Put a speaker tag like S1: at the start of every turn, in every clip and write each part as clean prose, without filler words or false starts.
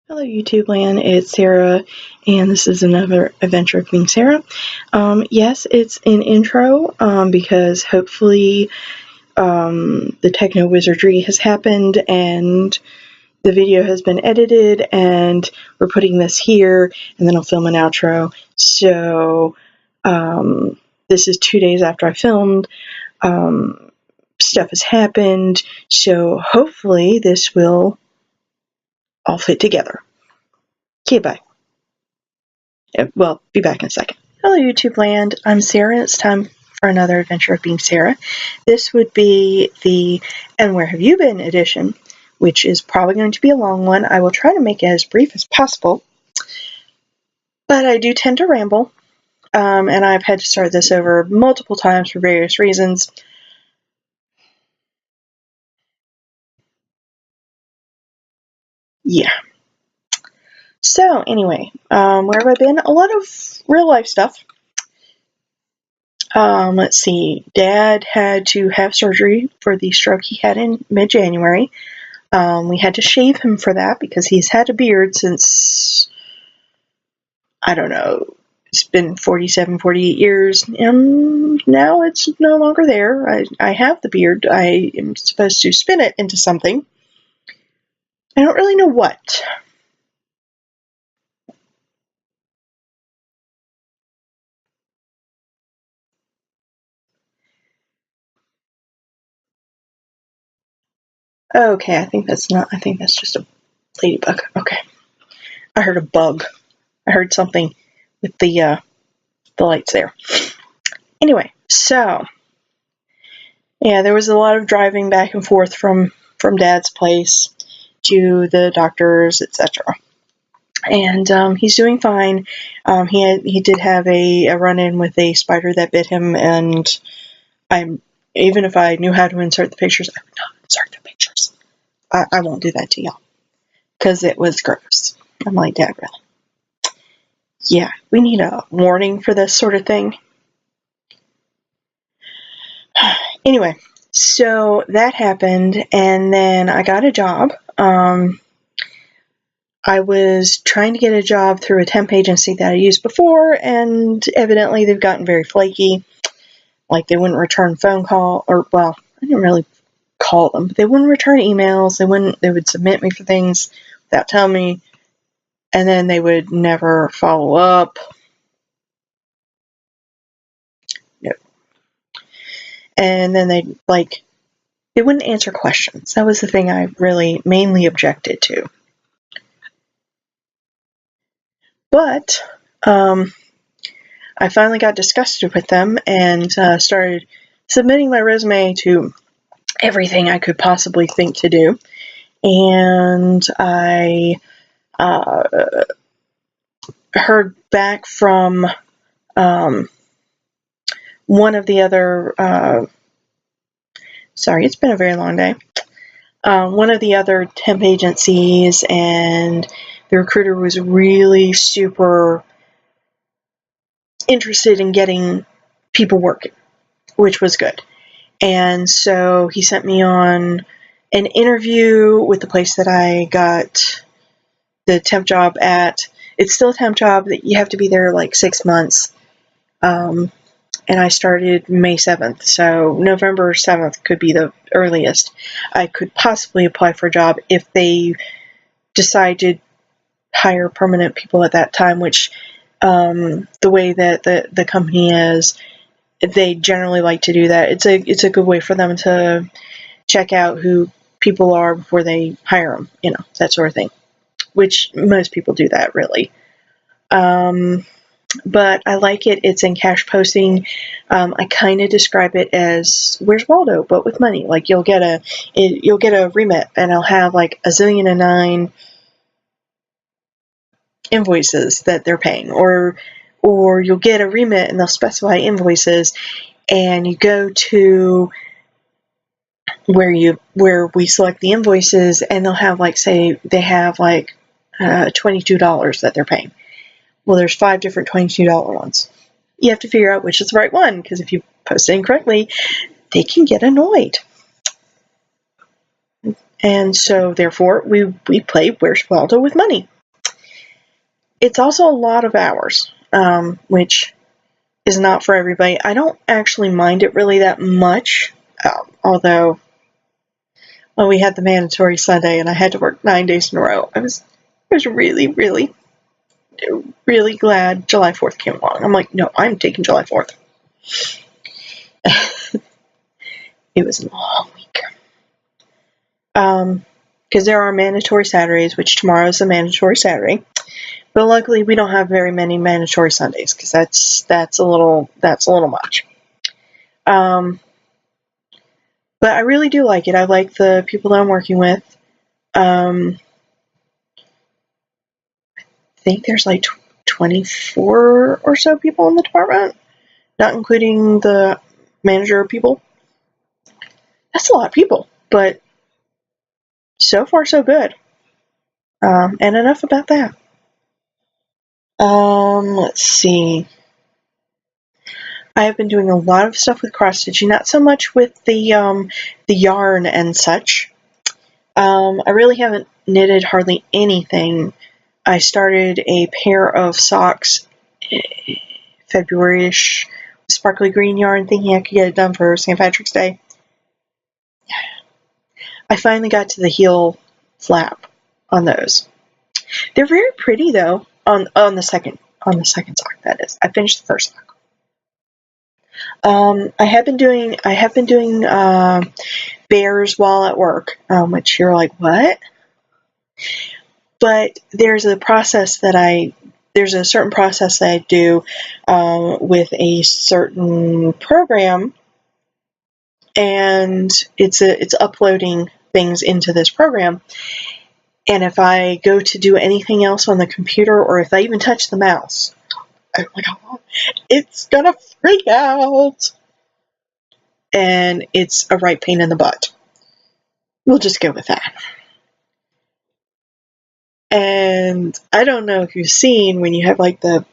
S1: Hello YouTube land, it's Sarah, and this is another adventure of being Sarah. Yes, it's an intro, because hopefully the techno wizardry has happened and the video has been edited and we're putting this here and then I'll film an outro. So this is 2 days after I filmed. Stuff has happened, so hopefully this will all fit together. Okay, bye. Well, be back in a second. Hello, YouTube land. I'm Sarah. It's time for another adventure of being Sarah. This would be the And Where Have You Been edition, which is probably going to be a long one. I will try to make it as brief as possible, but I do tend to ramble, and I've had to start this over multiple times for various reasons. Yeah. So, anyway, where have I been? A lot of real life stuff. Let's see. Dad had to have surgery for the stroke he had in mid-January. We had to shave him for that because he's had a beard since, I don't know, it's been 47, 48 years, and now it's no longer there. I have the beard. I am supposed to spin it into something. I don't really know what. Okay, I think that's just a ladybug. Okay. I heard a bug. I heard something with the lights there. Anyway, so yeah, there was a lot of driving back and forth from Dad's place to the doctors, etc. And he's doing fine. He did have a run-in with a spider that bit him, and even if I knew how to insert the pictures, I would not insert the pictures. I won't do that to y'all because it was gross. I'm like, Dad, really? Yeah, we need a warning for this sort of thing. Anyway, so that happened, and then I got a job. I was trying to get a job through a temp agency that I used before, and evidently they've gotten very flaky. Like, they wouldn't return phone call, or, well, I didn't really call them, but they wouldn't return emails. They would submit me for things without telling me, and then they would never follow up. No. And then they wouldn't answer questions. That was the thing I really mainly objected to. But I finally got disgusted with them and started submitting my resume to everything I could possibly think to do. And I heard back from one of the other, sorry, it's been a very long day, one of the other temp agencies, and the recruiter was really super interested in getting people working, which was good. And so he sent me on an interview with the place that I got the temp job at. It's still a temp job that you have to be there like 6 months. And I started May 7th, so November 7th could be the earliest I could possibly apply for a job if they decide to hire permanent people at that time, which the way that the company is, they generally like to do that. It's a good way for them to check out who people are before they hire them, that sort of thing, which most people do that, really. But I like it. It's in cash posting. I kind of describe it as Where's Waldo, but with money. Like, you'll get a remit, and I'll have like 1,000,009 invoices that they're paying, or you'll get a remit and they'll specify invoices, and you go to where we select the invoices, and they'll have say they have $22 that they're paying. Well, there's 5 different $22 ones. You have to figure out which is the right one, because if you post it incorrectly, they can get annoyed. And so, therefore, we play Where's Waldo with money. it's also a lot of hours, which is not for everybody. I don't actually mind it really that much, although when we had the mandatory Sunday and I had to work 9 days in a row, I was really, really, really glad July 4th came along. I'm like, no, I'm taking July 4th. It was a long week. Because there are mandatory Saturdays, which tomorrow is a mandatory Saturday. But luckily, we don't have very many mandatory Sundays, because that's a little much. But I really do like it. I like the people that I'm working with. I think there's like 24 or so people in the department, not including the manager people. That's a lot of people, but so far so good. And enough about that. Let's see. I have been doing a lot of stuff with cross stitching, not so much with the yarn and such. I really haven't knitted hardly anything. I started a pair of socks February-ish, sparkly green yarn, thinking I could get it done for St. Patrick's Day. I finally got to the heel flap on those. They're very pretty though. On the second sock, that is. I finished the first sock. I have been doing bears while at work, which you're like, what? But there's a certain process that I do with a certain program, and it's uploading things into this program. And if I go to do anything else on the computer, or if I even touch the mouse, oh my god, it's gonna freak out. And it's a right pain in the butt. We'll just go with that. And I don't know if you've seen when you have like the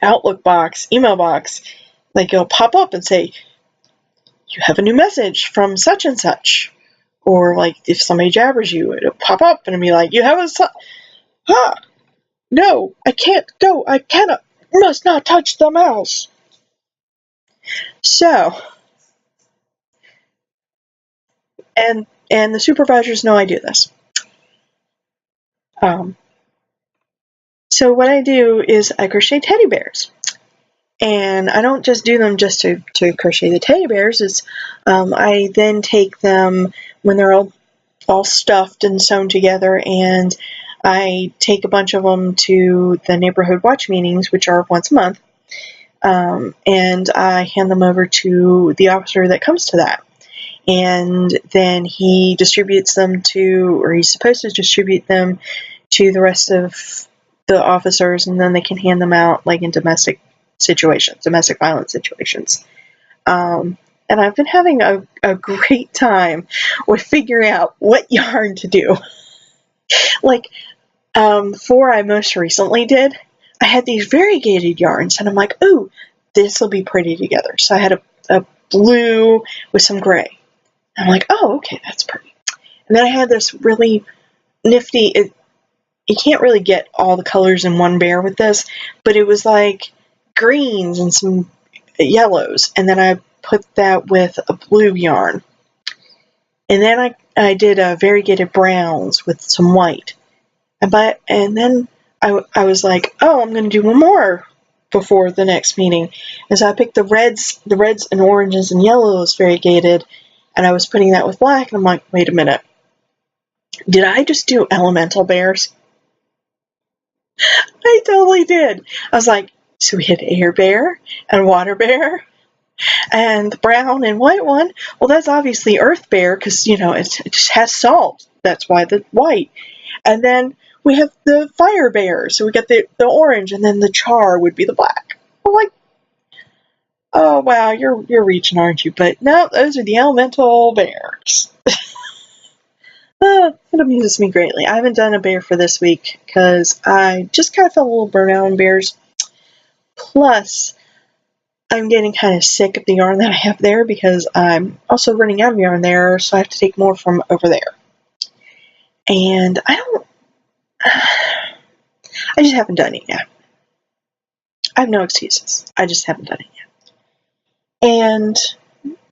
S1: Outlook box, email box, like it'll pop up and say, you have a new message from such and such. Or like if somebody jabbers you, it'll pop up and it'll be like, you have no, I can't go, I cannot, must not touch the mouse. So, and the supervisors know I do this. So what I do is I crochet teddy bears. And I don't just do them just to crochet the teddy bears. I then take them when they're all stuffed and sewn together, and I take a bunch of them to the neighborhood watch meetings, which are once a month, and I hand them over to the officer that comes to that. And then he distributes them he's supposed to distribute them to the rest of the officers, and then they can hand them out like in domestic violence situations. And I've been having a great time with figuring out what yarn to do. Like, before I most recently did, I had these variegated yarns, and I'm like, ooh, this will be pretty together. So I had a blue with some gray. I'm like, oh, okay, that's pretty. And then I had this really nifty, you can't really get all the colors in one bear with this, but it was like greens and some yellows, and then I put that with a blue yarn. And then I did variegated browns with some white. And then I was like, oh, I'm going to do one more before the next meeting. And so I picked the reds and oranges and yellows variegated, and I was putting that with black, and I'm like, wait a minute. Did I just do elemental bears? I totally did. I was like, so we had air bear and water bear and the brown and white one. Well, that's obviously earth bear because, it just has salt. That's why the white. And then we have the fire bear. So we got the orange, and then the char would be the black. I'm like, oh, wow, you're reaching, aren't you? But no, those are the elemental bears. It amuses me greatly. I haven't done a bear for this week because I just kind of felt a little burnt out on bears. Plus, I'm getting kind of sick of the yarn that I have there because I'm also running out of yarn there, so I have to take more from over there. And I just haven't done it yet. I have no excuses. I just haven't done it yet. And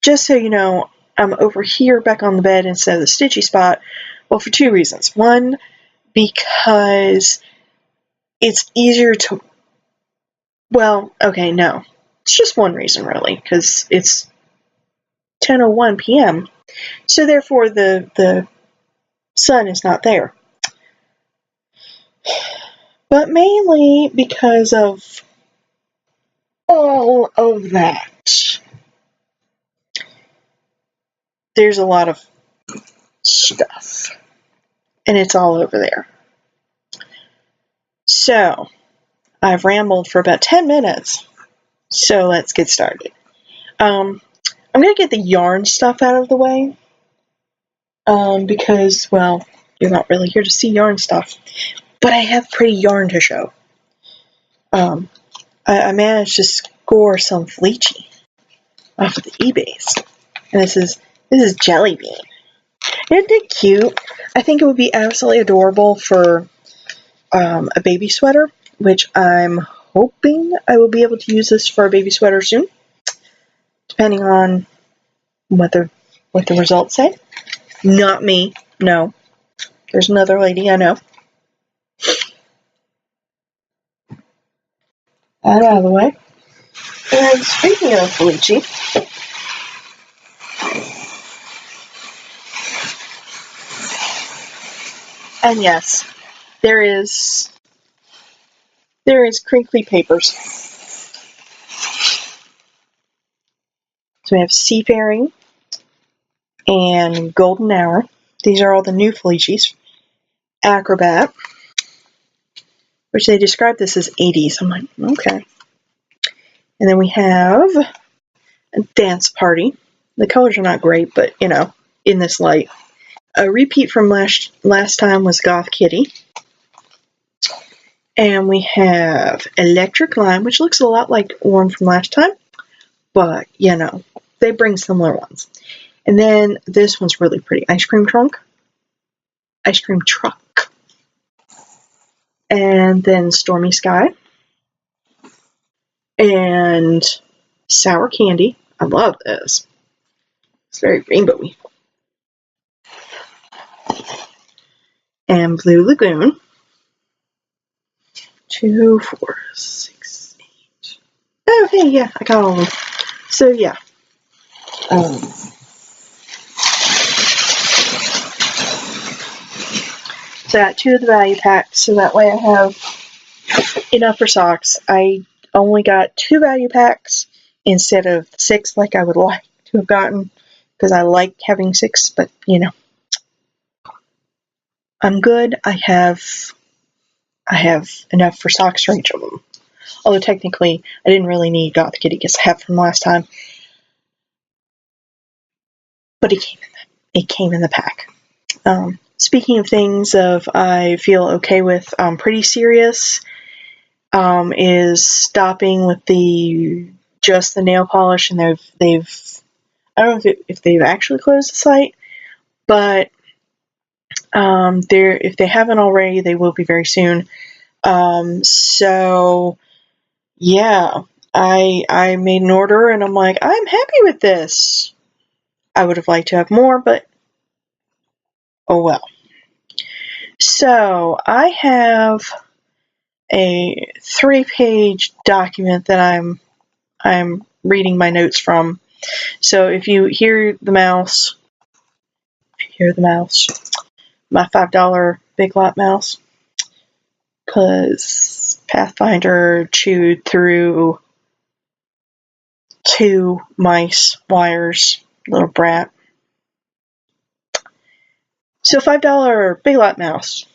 S1: just so you know, I'm over here back on the bed instead of the stitchy spot. Well, for two reasons. One, because it's easier to... Well, okay, no. It's just one reason, really, because it's 10:01 p.m., so therefore the sun is not there. But mainly because of all of that. There's a lot of stuff, and it's all over there. So, I've rambled for about 10 minutes, so let's get started. I'm going to get the yarn stuff out of the way, because, well, you're not really here to see yarn stuff, but I have pretty yarn to show. I managed to score some Fleechy off of the eBays, and this is Jelly Bean. Isn't it cute? I think it would be absolutely adorable for a baby sweater, which I'm hoping I will be able to use this for a baby sweater soon, depending on what the results say. Not me, no. There's another lady I know. That out of the way. And speaking of Felici, and yes, there is crinkly papers. So we have Seafaring and Golden Hour. These are all the new Felicis. Acrobat, which they describe this as 80s. I'm like, okay. And then we have a Dance Party. The colors are not great, but, you know, in this light. A repeat from last time was Goth Kitty. And we have Electric Lime, which looks a lot like one from last time. But, you know, they bring similar ones. And then this one's really pretty. Ice Cream Truck. And then Stormy Sky. And Sour Candy. I love this. It's very rainbowy. And Blue Lagoon. 2, 4, 6, 8. Oh, hey, yeah, I got all of them. So, yeah. So I got 2 of the value packs, so that way I have enough for socks. I only got 2 value packs instead of 6 like I would like to have gotten, because I like having 6, but, you know. I'm good. I have enough for socks for each of them. Although technically, I didn't really need Goth Kitty because I have from last time. But it came in the pack. Speaking of things I feel okay with, Pretty Serious is stopping with just the nail polish, and they've I don't know if they've actually closed the site, but if they haven't already, they will be very soon. So yeah, I made an order, and I'm like, I'm happy with this. I would have liked to have more, but oh well. So I have a 3-page document that I'm reading my notes from. So if you hear the mouse, my $5 Big Lot mouse, because Pathfinder chewed through 2 mice wires, little brat. So $5 Big Lot mouse.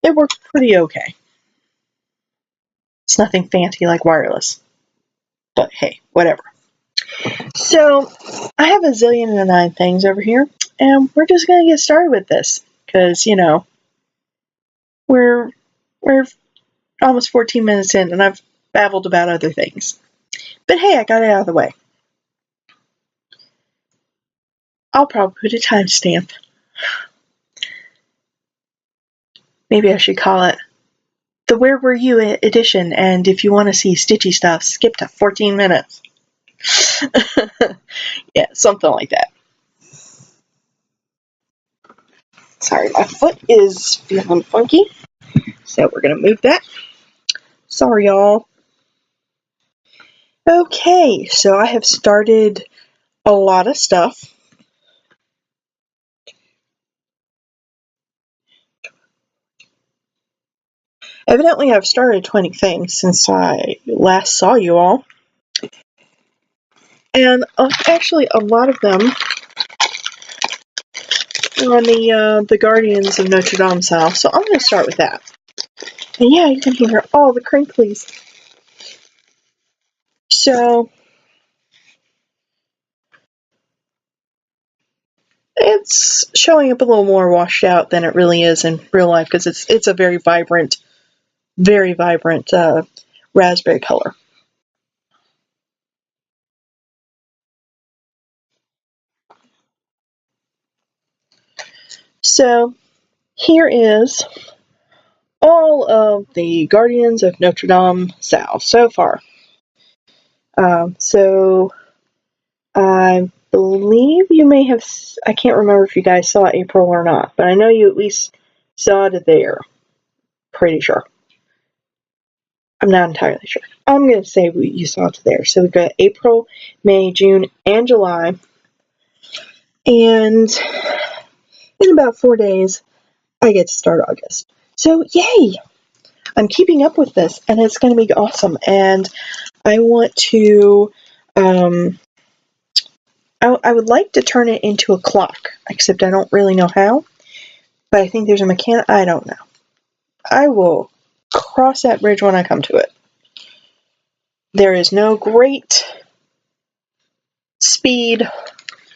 S1: It works pretty okay. It's nothing fancy like wireless. But hey, whatever. So, I have a zillion and 9 things over here, and we're just going to get started with this, because, you know, we're almost 14 minutes in, and I've babbled about other things. But hey, I got it out of the way. I'll probably put a timestamp. Maybe I should call it the Where Were You edition, and if you want to see Stitchy stuff, skip to 14 minutes. Yeah, something like that. Sorry, my foot is feeling funky, so we're going to move that. Sorry, y'all. Okay, so I have started a lot of stuff. Evidently, I've started 20 things since I last saw you all. And actually, a lot of them are on the Guardians of Notre Dame style, so I'm going to start with that. And yeah, you can hear all the crinklies. So, it's showing up a little more washed out than it really is in real life, because it's a very vibrant raspberry color. So, here is all of the Guardians of Notre Dame style so far. So, I believe you may have, I can't remember if you guys saw April or not, but I know you at least saw it there. Pretty sure. I'm not entirely sure. I'm going to say you saw it there. So we've got April, May, June, and July. And in about 4 days, I get to start August. So yay! I'm keeping up with this, and it's going to be awesome. And I want to, I would like to turn it into a clock, except I don't really know how. But I think there's a mechanic. I don't know. I will cross that bridge when I come to it. There is no great speed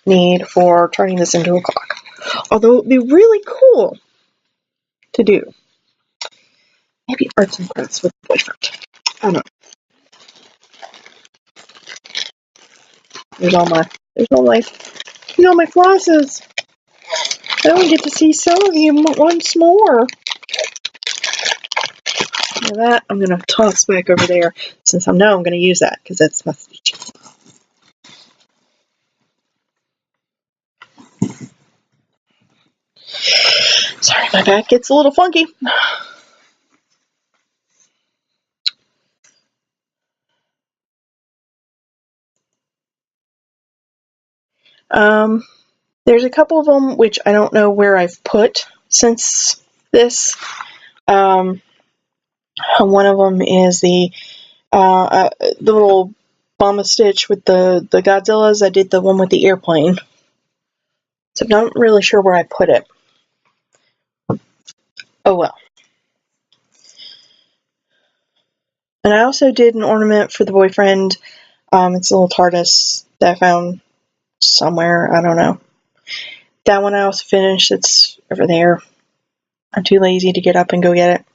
S1: need for turning this into a clock. Although it would be really cool to do. Maybe arts and crafts with a boyfriend. I don't know. There's all my flosses. I only get to see some of you once more. Now that I'm going to toss back over there, since I know I'm going to use that, because that's my feature. Sorry, my back gets a little funky. There's a couple of them which I don't know where I've put since this. One of them is the little Bomba Stitch with the Godzillas. I did the one with the airplane. So I'm not really sure where I put it. Oh well. And I also did an ornament for the boyfriend. It's a little TARDIS that I found somewhere. I don't know. That one I also finished. It's over there. I'm too lazy to get up and go get it.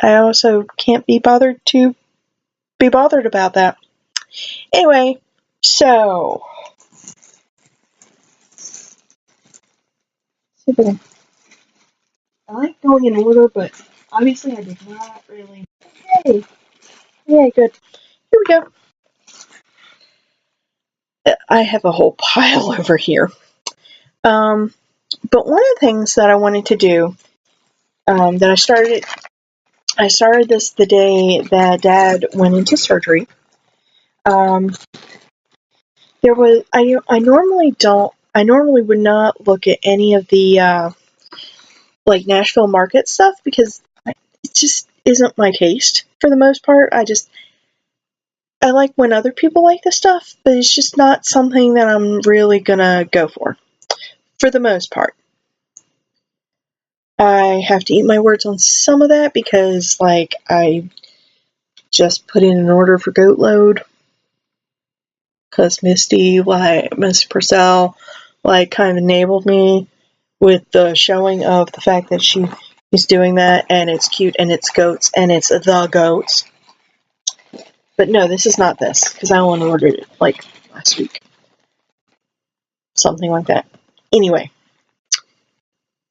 S1: I also can't be bothered to be bothered about that. Anyway, so I like going in order, but obviously I did not really. Yay, good. Here we go. I have a whole pile over here. But one of the things that I wanted to do, that I started this the day that Dad went into surgery. There was I normally would not look at any of the like Nashville market stuff, because it just isn't my taste for the most part. I like when other people like the stuff, but it's just not something that I'm really gonna go for the most part. I have to eat my words on some of that, because like I just put in an order for goat load, because Miss Purcell, like, kind of enabled me with the showing of the fact that she is doing that, and it's cute, and it's goats, and it's the goats. But no, this is not this, because I only ordered it like last week. Something like that. Anyway,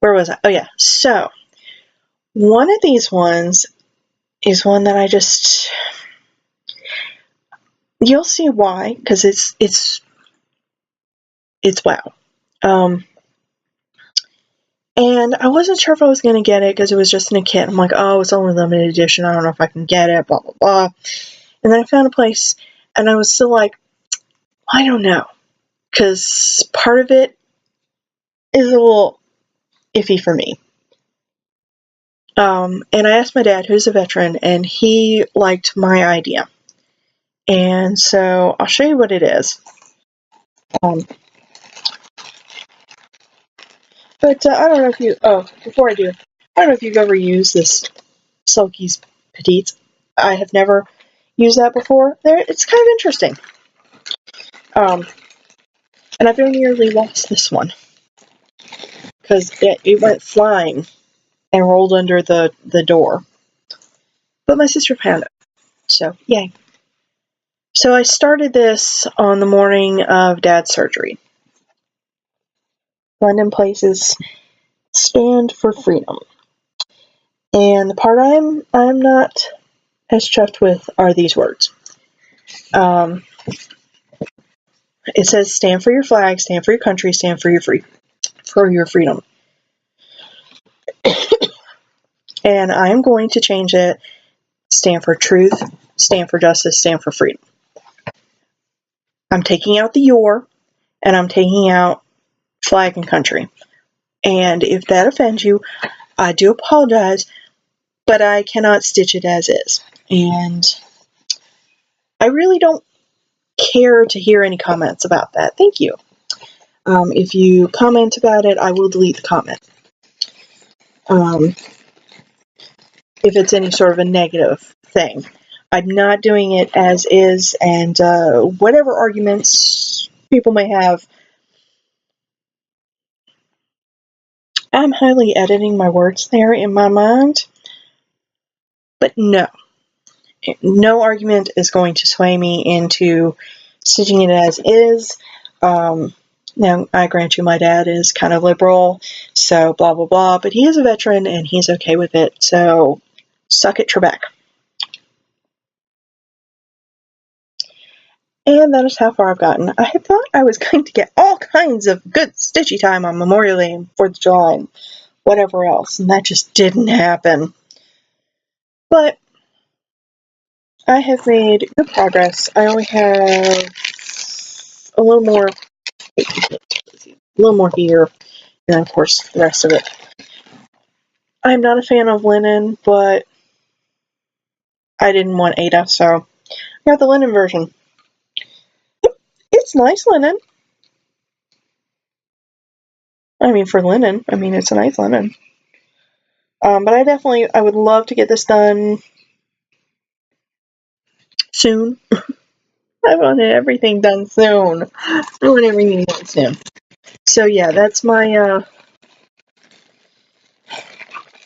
S1: where was I? Oh yeah, so One of these ones is one that I just, you'll see why, because it's wow. And I wasn't sure if I was going to get it because it was just in a kit. I'm like, oh, it's only limited edition. I don't know if I can get it, blah, blah, blah. And then I found a place, and I was still like, I don't know. Because part of it is a little iffy for me. And I asked my dad, who's a veteran, and he liked my idea. And so I'll show you what it is. But I don't know if you, before I do, I don't know if you've ever used this Sulky's Petites. I have never used that before. It's kind of interesting. And I've nearly lost this one because it went flying and rolled under the door. But my sister found it, so yay. So I started this on the morning of Dad's surgery. London Places stand for freedom. And the part I'm not as chuffed with are these words. It says, stand for your flag, stand for your country, stand for your freedom. And I'm going to change it. Stand for truth, stand for justice, stand for freedom. I'm taking out the your, and I'm taking out flag and country. And if that offends you, I do apologize, but I cannot stitch it as is. And I really don't care to hear any comments about that. Thank you. If you comment about it, I will delete the comment. If it's any sort of a negative thing. I'm not doing it as is, and whatever arguments people may have, I'm highly editing my words there in my mind. But no argument is going to sway me into stitching it as is. Now, I grant you my dad is kind of liberal, so blah, blah, blah, but he is a veteran and he's okay with it, so suck it, Trebek. And that is how far I've gotten. I had thought I was going to get all kinds of good stitchy time on Memorial Day and 4th of July and whatever else, and that just didn't happen. But I have made good progress. I only have a little more here, and of course the rest of it. I'm not a fan of linen, but I didn't want Ada, so I got the linen version. It's nice linen. I mean, for linen, it's a nice linen. But I would love to get this done soon. I wanted everything done soon. I want everything done soon. So yeah, that's my,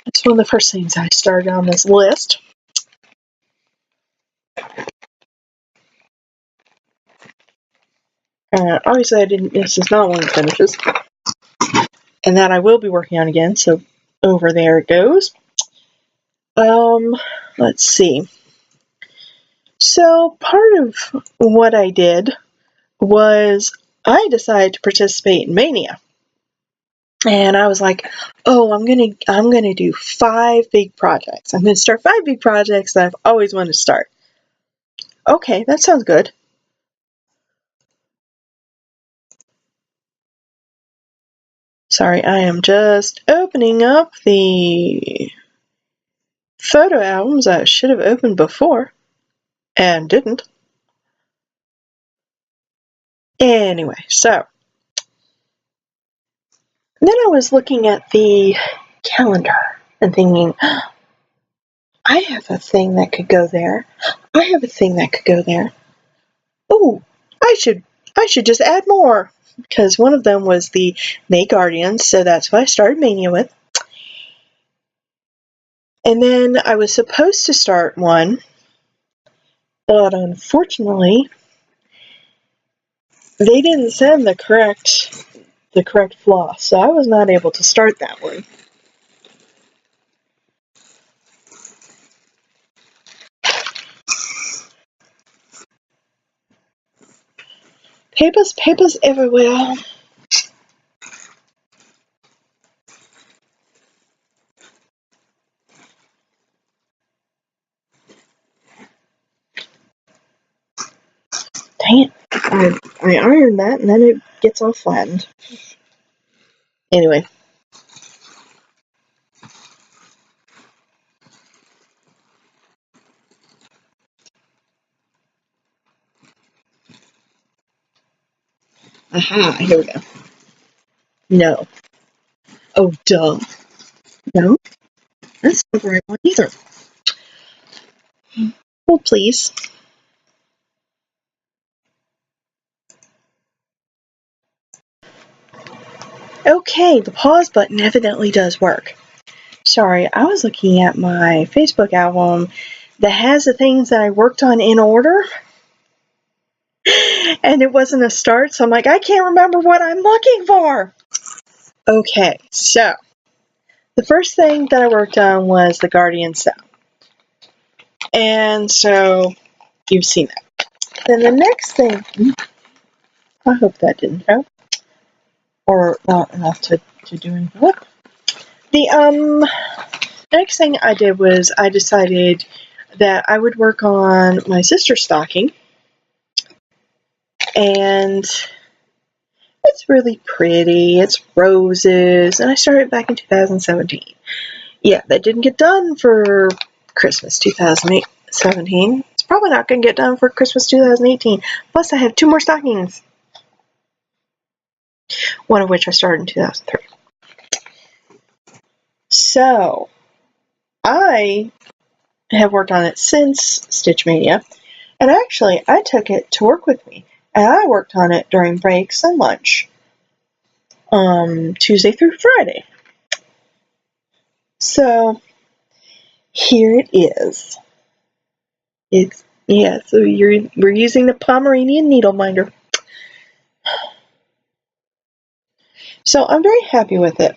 S1: that's one of the first things I started on this list. Obviously this is not one of the finishes. And that I will be working on again, so over there it goes. Let's see. So part of what I did was I decided to participate in Mania. And I was like, oh, I'm gonna do 5 big projects. I'm gonna start 5 big projects that I've always wanted to start. Okay, that sounds good. Sorry, I am just opening up the photo albums I should have opened before and didn't. Anyway, so then I was looking at the calendar and thinking, I have a thing that could go there. I have a thing that could go there. Oh, I should just add more. Because one of them was the May Guardians, so that's what I started Mania with. And then I was supposed to start one, but unfortunately, they didn't send the correct floss, so I was not able to start that one. Papers everywhere. Dang it. I ironed that and then it gets all flattened. Anyway. Aha, here we go. No. Oh, duh. No, that's not the right one either. Well, please. Okay, the pause button evidently does work. Sorry, I was looking at my Facebook album that has the things that I worked on in order, and it wasn't a start, so I'm like, I can't remember what I'm looking for. Okay, so the first thing that I worked on was the Guardian Cell. And so you've seen that. Then the next thing, I hope that didn't help. Or not enough to do anything with. The next thing I did was I decided that I would work on my sister's stocking. And it's really pretty. It's roses. And I started back in 2017. Yeah, that didn't get done for Christmas 2017. It's probably not going to get done for Christmas 2018. Plus, I have 2 more stockings. One of which I started in 2003. So, I have worked on it since Stitch Mania. And actually, I took it to work with me. And I worked on it during breaks and lunch. Tuesday through Friday. So, here it is. So we're using the Pomeranian needle minder. So I'm very happy with it.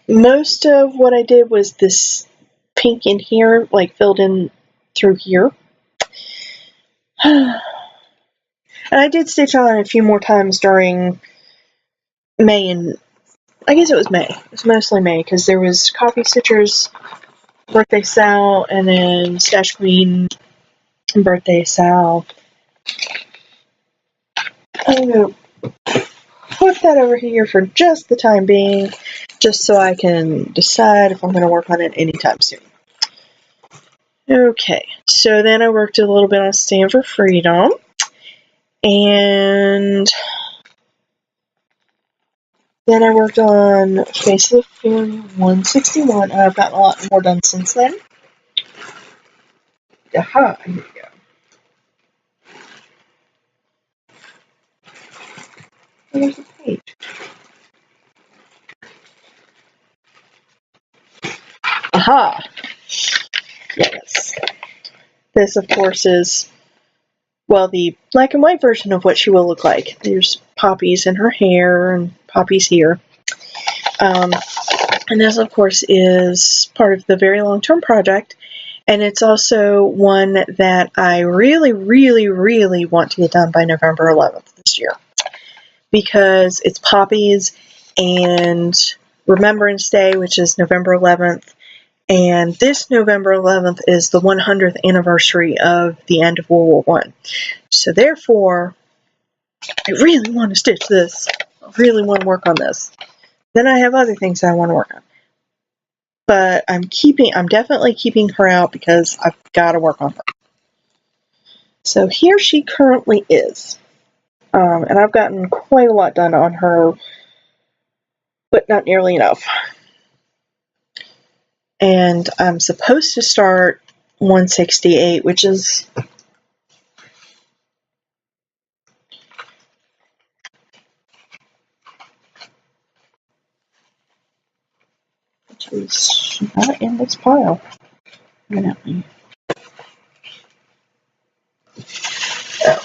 S1: Most of what I did was this pink in here, like filled in through here. And I did stitch on a few more times during May, and I guess it was May. It was mostly May, because there was Coffee Stitcher's birthday sale, and then Stash Queen birthday sale. I'm going to put that over here for just the time being, just so I can decide if I'm going to work on it anytime soon. Okay, so then I worked a little bit on Stand for Freedom, and then I worked on Face of the Fairy 161, and I've gotten a lot more done since then. Aha, here we go. There's the page. Aha! Yes. This, of course, is, well, the black and white version of what she will look like. There's poppies in her hair and poppies here. And this, of course, is part of the very long-term project. And it's also one that I really, really, really want to get done by November 11th this year. Because it's poppies and Remembrance Day, which is November 11th. And this November 11th is the 100th anniversary of the end of World War I. So therefore, I really want to stitch this. I really want to work on this. Then I have other things that I want to work on. But I'm definitely keeping her out because I've got to work on her. So here she currently is. And I've gotten quite a lot done on her, but not nearly enough. And I'm supposed to start 168, which is not in this pile. Evidently. Oh.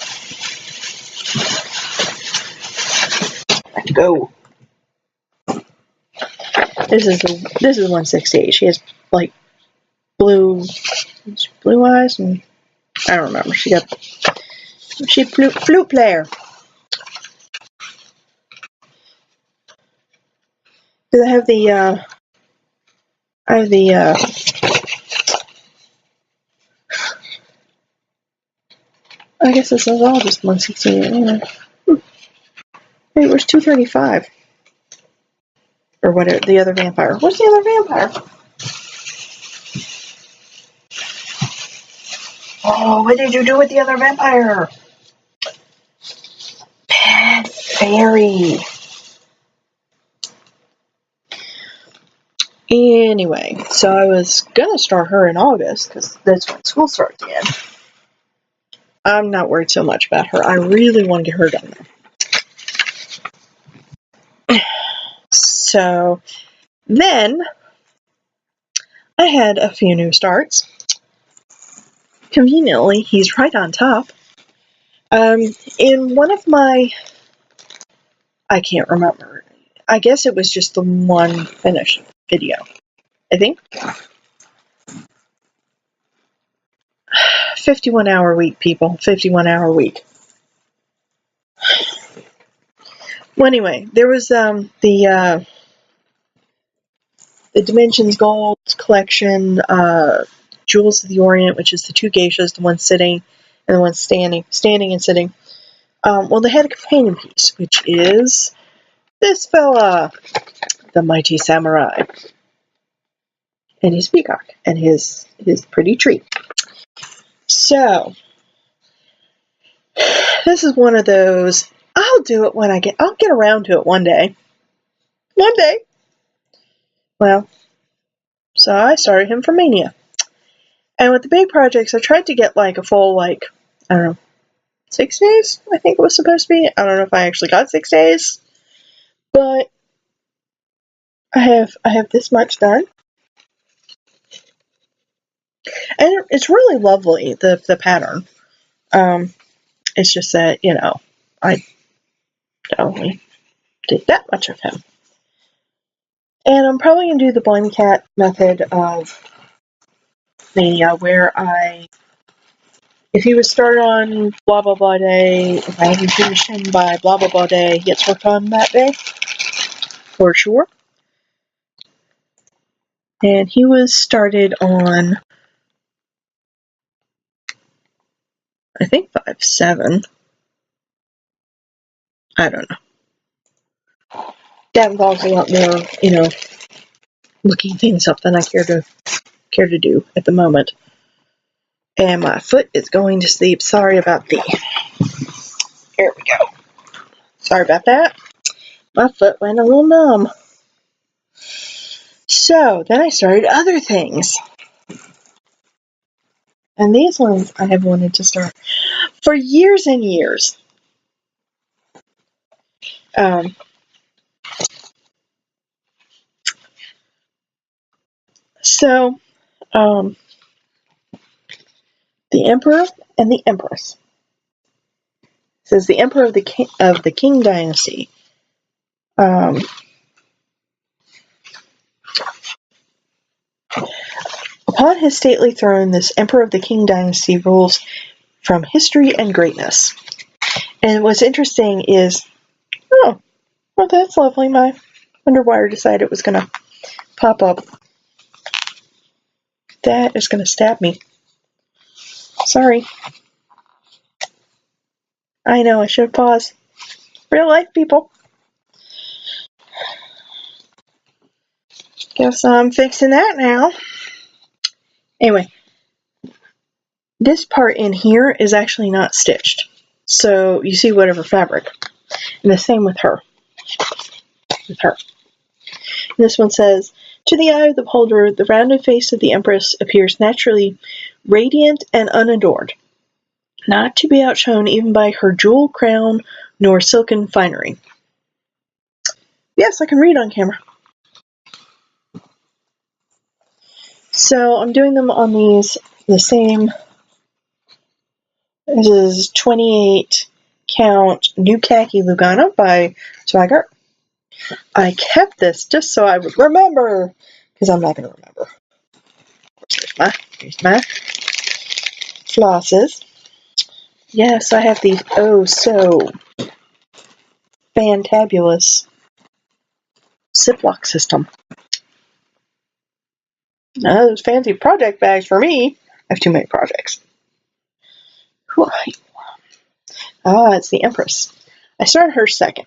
S1: Let's go. This is 168. She has like blue eyes, and I don't remember. She flute player. Because I have the, I guess this is all just 116. Yeah. Hey, where's 235? Or what? The other vampire? Where's the other vampire? Oh, what did you do with the other vampire? Bad fairy. Anyway, so I was gonna start her in August because that's when school starts again. I'm not worried so much about her. I really want to get her done though. So then I had a few new starts. Conveniently, he's right on top. In one of my, I can't remember. I guess it was just the one finished video. I think 51-hour week, people. 51-hour week. Well, anyway, there was the Dimensions Gold collection, Jewels of the Orient, which is the two geishas, the one sitting and the one standing and sitting. Well, they had a companion piece, which is this fella, the mighty samurai, and his peacock, and his pretty tree. So, this is one of those, I'll do it when I'll get around to it one day. One day. Well, so I started him for Mania. And with the big projects, I tried to get like a full, like, I don't know, 6 days, I think it was supposed to be. I don't know if I actually got 6 days. But I have this much done. And it's really lovely, the pattern. It's just that, I only did that much of him. And I'm probably going to do the Blimey Cat method of Mania, where if he was started on blah blah blah day, if I haven't finished him by blah blah blah day, he gets worked on that day, for sure. And he was started on, I think 5/7. I don't know. That involves a lot more, looking things up than I care to do at the moment. And my foot is going to sleep. Sorry about the. Here we go. Sorry about that. My foot went a little numb. So then I started other things. And these ones I have wanted to start for years and years. So, the Emperor and the Empress. It says the Emperor of the King Dynasty. Upon his stately throne, this Emperor of the King Dynasty rules from history and greatness. And what's interesting is, oh, well, that's lovely. My underwire decided it was going to pop up. That is going to stab me. Sorry. I know, I should pause. Real life, people. Guess I'm fixing that now. Anyway, this part in here is actually not stitched. So you see whatever fabric. And the same with her. And this one says, to the eye of the beholder, the rounded face of the Empress appears naturally radiant and unadorned, not to be outshone even by her jewel crown nor silken finery. Yes, I can read on camera. So I'm doing them on the same. This is 28 count New Khaki Lugana by Swagart. I kept this just so I would remember, because I'm not going to remember. Of course, here's my flosses. Yes, I have these oh so fantabulous Ziploc system. None of those fancy project bags for me. I have too many projects. Who are you? Ah, it's the Empress. I started her second.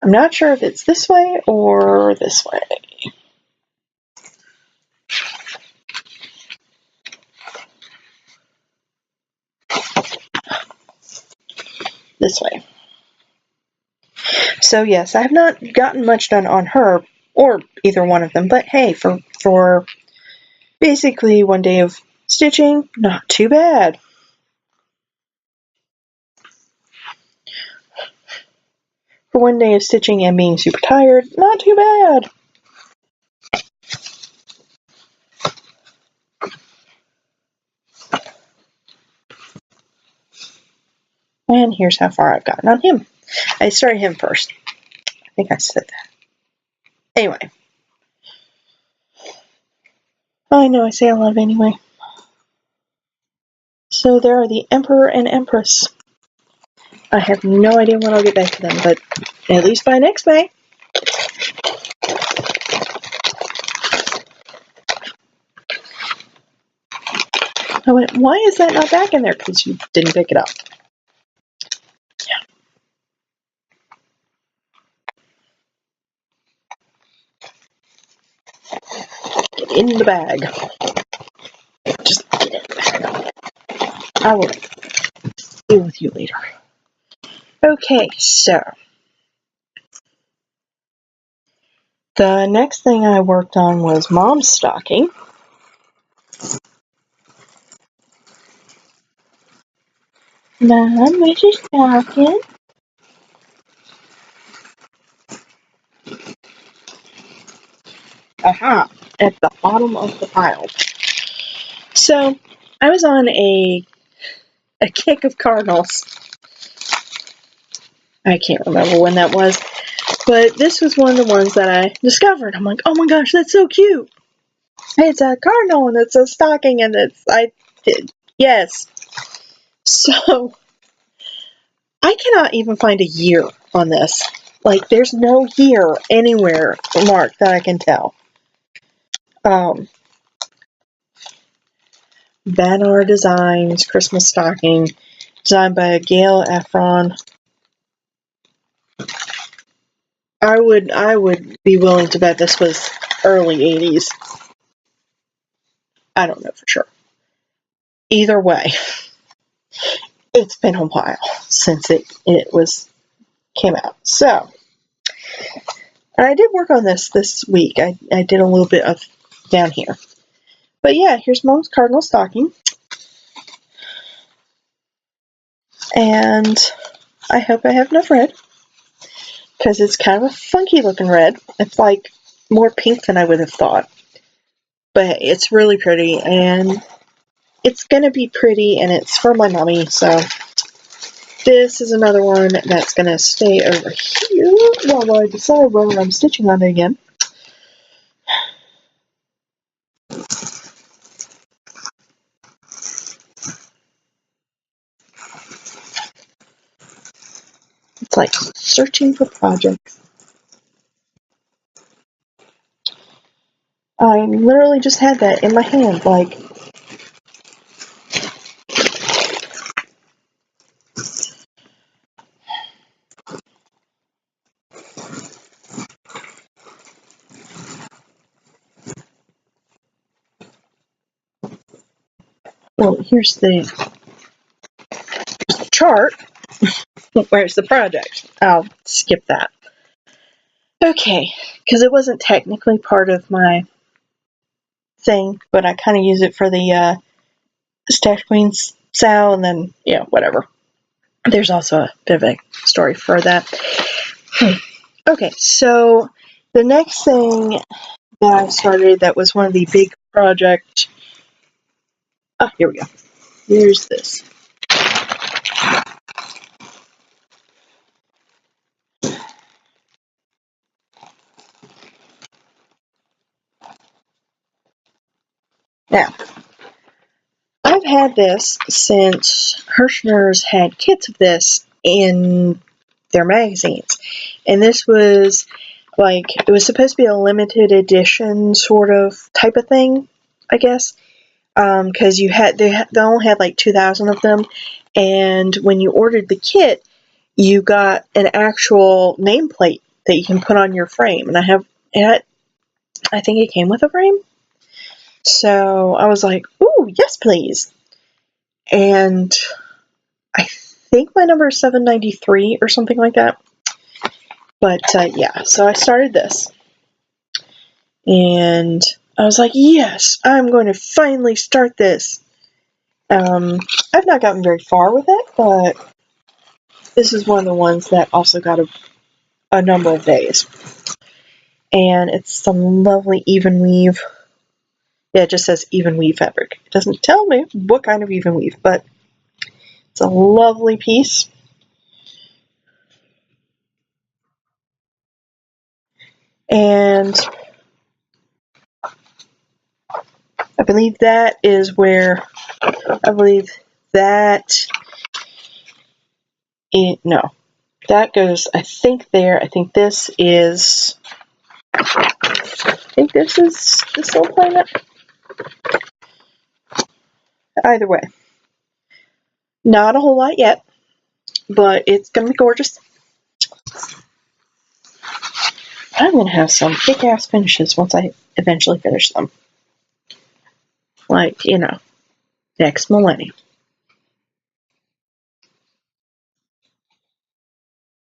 S1: I'm not sure if it's this way or this way. This way. So yes, I have not gotten much done on her or either one of them, but hey, for basically one day of stitching, not too bad. For one day of stitching and being super tired, not too bad. And here's how far I've gotten on him. I started him first. I think I said that. Anyway. I know I say a lot of anyway. So there are the Emperor and Empress. I have no idea when I'll get back to them, but at least by next May. I went, why is that not back in there? Because you didn't pick it up. Yeah. Get in the bag. Just get in the bag. I will deal with you later. Okay, so the next thing I worked on was Mom's stocking. Mom, where's your stocking? Aha! At the bottom of the pile. So, I was on a kick of cardinals. I can't remember when that was, but this was one of the ones that I discovered. I'm like, oh my gosh, that's so cute. It's a cardinal and it's a stocking and yes. So, I cannot even find a year on this. Like, there's no year anywhere marked that I can tell. Banner Designs Christmas stocking, designed by Gail Efron. I would be willing to bet this was early 80s. I don't know for sure. Either way, it's been a while since it came out. So, and I did work on this week. I did a little bit of down here. But yeah, here's Mom's cardinal stocking. And I hope I have enough red, because it's kind of a funky looking red. It's like more pink than I would have thought. But it's really pretty, and it's going to be pretty, and it's for my mommy, so this is another one that's going to stay over here while I decide whether I'm stitching on it again. It's like searching for projects. I literally just had that in my hand, like, well, here's the chart. Where's the project? I'll skip that. Okay, because it wasn't technically part of my thing, but I kind of use it for the Stash Queen's Sal, and then, yeah, whatever. There's also a bit of a story for that. Okay, so the next thing that I started that was one of the big projects. Oh, here we go. Here's this. Now, I've had this since Hirschner's had kits of this in their magazines. And this was like, it was supposed to be a limited edition sort of type of thing, I guess. Because they only had like 2,000 of them. And when you ordered the kit, you got an actual nameplate that you can put on your frame. And I think it came with a frame. So I was like, ooh, yes, please. And I think my number is 793 or something like that. But yeah, so I started this. And I was like, yes, I'm going to finally start this. I've not gotten very far with it, but this is one of the ones that also got a number of days. And it's some lovely even weave. Yeah, it just says even weave fabric. It doesn't tell me what kind of even weave, but it's a lovely piece. And I believe that is where, no, that goes, I think there, I think this is the Soul Planet. Either way. Not a whole lot yet, but it's going to be gorgeous. I'm going to have some kick-ass finishes once I eventually finish them. Like, next millennium.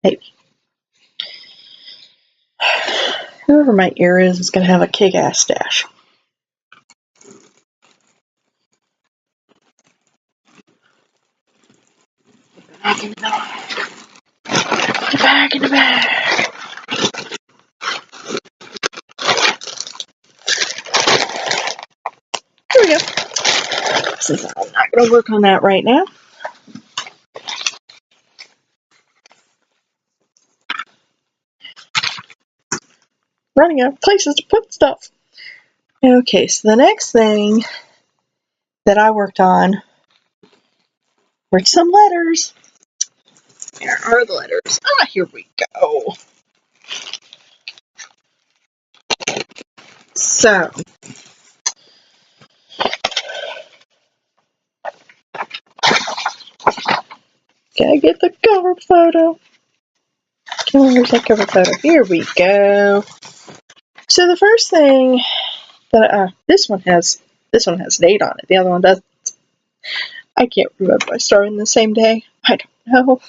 S1: Maybe. Whoever my ear is going to have a kick-ass stash. Back in the bag. Back in the bag. Here we go. Since I'm not going to work on that right now. Running out of places to put stuff. Okay, so the next thing that I worked on were some letters. Where are the letters? Ah, here we go. So, gotta get the cover photo. Where's that cover photo? Here we go. So the first thing that this one has date on it. The other one doesn't. I can't remember if I started on the same day. I don't know.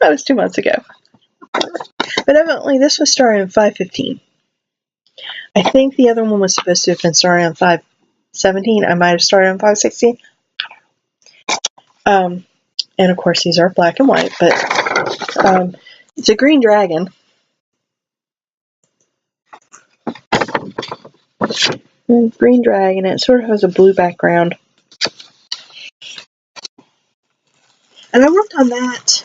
S1: That was 2 months ago. But evidently this was started on 5/15. I think the other one was supposed to have been started on 5/17. I might have started on 5/16. And of course these are black and white, but it's a green dragon. Green dragon, and it sort of has a blue background. And I worked on that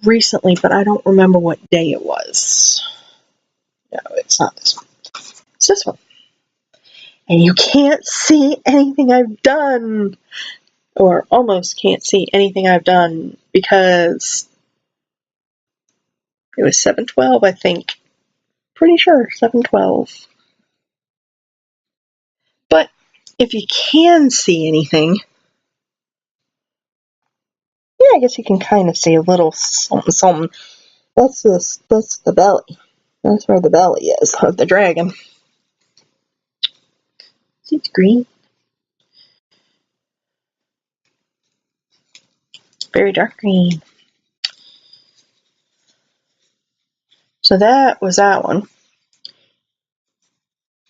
S1: recently, but I don't remember what day it was. No, it's not this one. It's this one. And you can't see anything I've done. Or almost can't see anything I've done because it was 7/12, I think. Pretty sure, 7/12. But if you can see anything, yeah, I guess you can kind of see a little something, something. That's the belly. That's where the belly is of the dragon. See, it's green. Very dark green. So that was that one.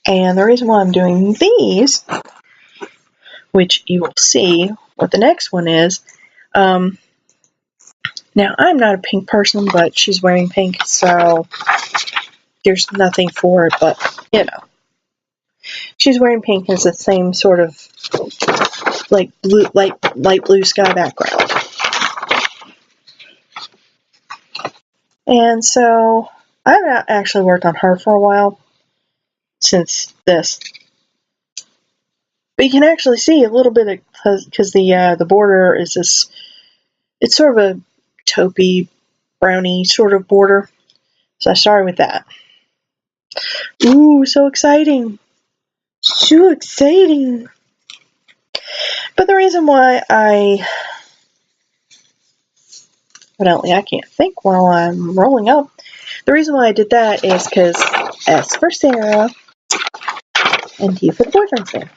S1: And the reason why I'm doing these, which you will see what the next one is, now I'm not a pink person, but she's wearing pink, so there's nothing for it, but, she's wearing pink as the same sort of, like, blue, light blue sky background. And so, I've not actually worked on her for a while, since this. But you can actually see a little bit of, because the border is this, it's sort of a taupey, browny sort of border. So I started with that. Ooh, so exciting. So exciting. But the reason why evidently I can't think while I'm rolling up. The reason why I did that is because S for Sarah and T for the boyfriend's name.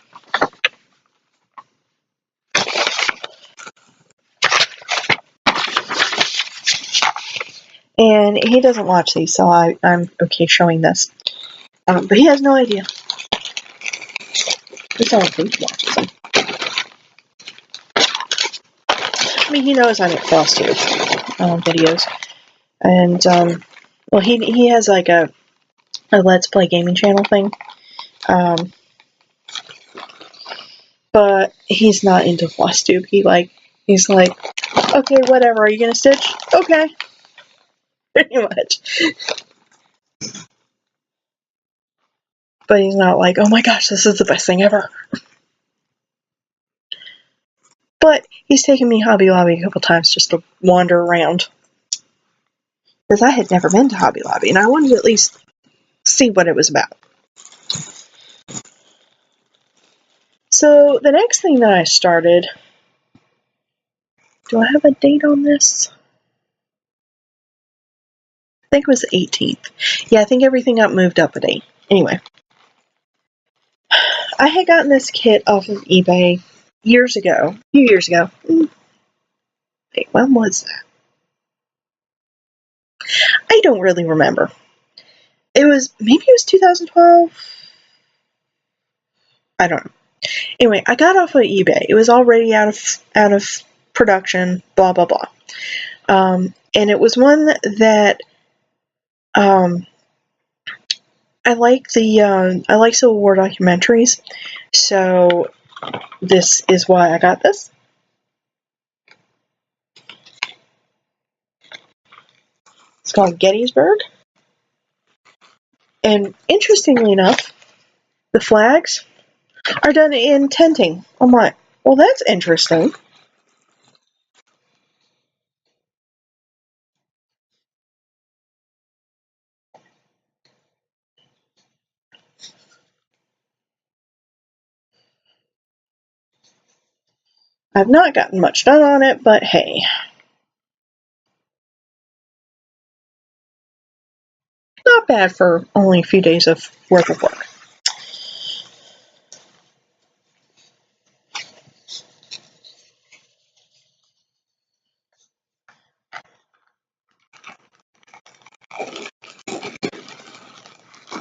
S1: And he doesn't watch these, so I'm okay showing this. But he has no idea. He's only think he watches them. I mean, he knows I'm at Flosstube videos. And, well, he has like a Let's Play gaming channel thing. But he's not into Flosstube. He's like, okay, whatever, are you gonna stitch? Okay. Pretty much. But he's not like, oh my gosh, this is the best thing ever. But he's taken me Hobby Lobby a couple times just to wander around. Because I had never been to Hobby Lobby, and I wanted to at least see what it was about. So, the next thing that I started... Do I have a date on this? I think it was the 18th. Yeah, I think everything got moved up a day. Anyway. I had gotten this kit off of eBay years ago. A few years ago. Wait, when was that? I don't really remember. Maybe it was 2012? I don't know. Anyway, I got off of eBay. It was already out of production, blah, blah, blah. And it was one that, I like Civil War documentaries, so this is why I got this. It's called Gettysburg. And interestingly enough, the flags are done in tenting. I'm like, well, that's interesting. I've not gotten much done on it, but hey. Not bad for only a few days of worth of work.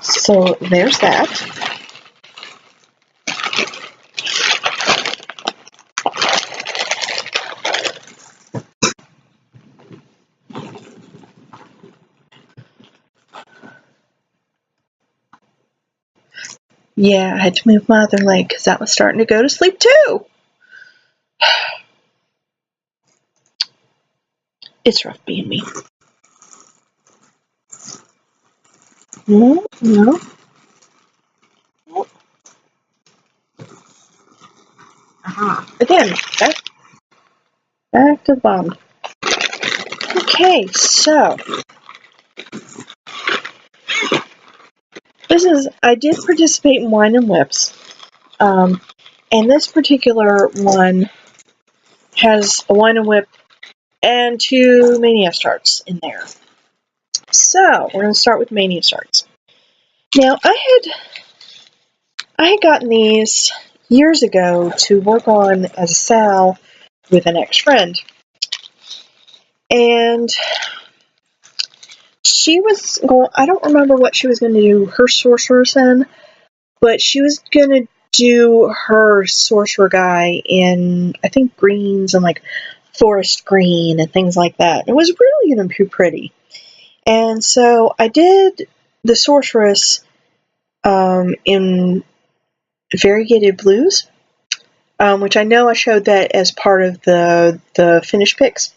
S1: So there's that. Yeah, I had to move my other leg because that was starting to go to sleep too. It's rough being me. No. Again, back to the bottom. Okay, so I did participate in Wine and Whips, and this particular one has a Wine and Whip and 2 Mania starts in there. So we're going to start with Mania starts. Now I had gotten these years ago to work on as a Sal with an ex-friend, and she was going, I don't remember what she was going to do her sorceress in, but she was going to do her sorcerer guy in, I think, greens and like forest green and things like that. It was really going to be pretty. And so I did the sorceress in variegated blues, which I know I showed that as part of the finished picks.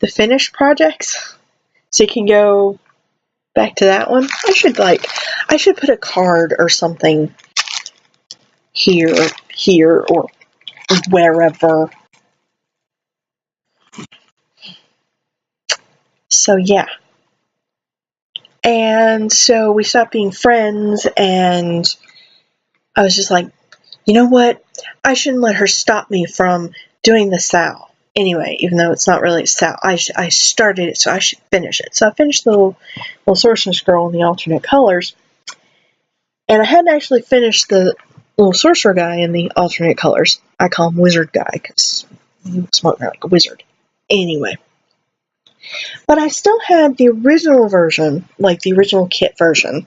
S1: The finished projects. So you can go back to that one. I should put a card or something here, or wherever. So yeah. And so we stopped being friends, and I was just like, you know what? I shouldn't let her stop me from doing the Sal. Anyway, even though it's not really Sal, I started it, so I should finish it. So I finished the little Sorceress Girl in the alternate colors, and I hadn't actually finished the little Sorcerer guy in the alternate colors. I call him Wizard Guy because he was more like a wizard. Anyway. But I still had the original version, like the original kit version,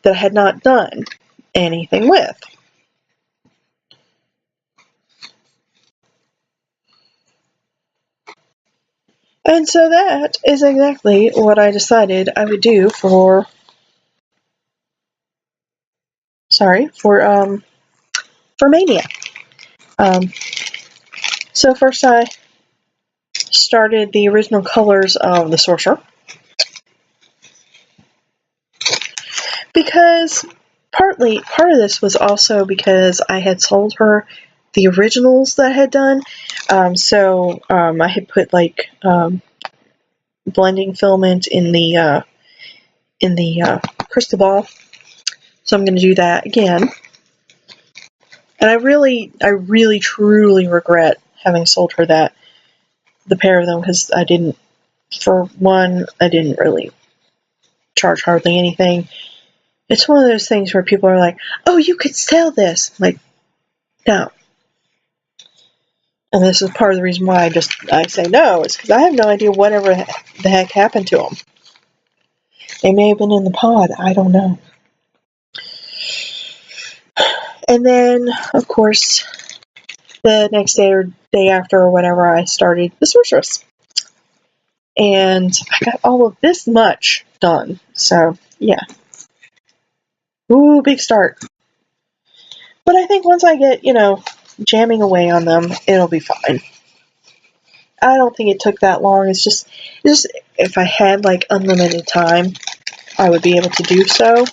S1: that I had not done anything with. And so that is exactly what I decided I would do for Mania. So first I started the original colors of the Sorcerer, because part of this was also because I had sold her the originals that I had done. So I had put like blending filament in the crystal ball. So I'm going to do that again. And I really truly regret having sold her the pair of them, because I didn't really charge hardly anything. It's one of those things where people are like, oh, you could sell this. I'm like, no. And this is part of the reason why I say no, is because I have no idea whatever the heck happened to them. They may have been in the pod, I don't know. And then, of course, the next day or day after or whatever, I started the Sorceress. And I got all of this much done. So, yeah. Ooh, big start. But I think once I get, jamming away on them, it'll be fine. I don't think it took that long. It's just if I had like unlimited time, I would be able to do so.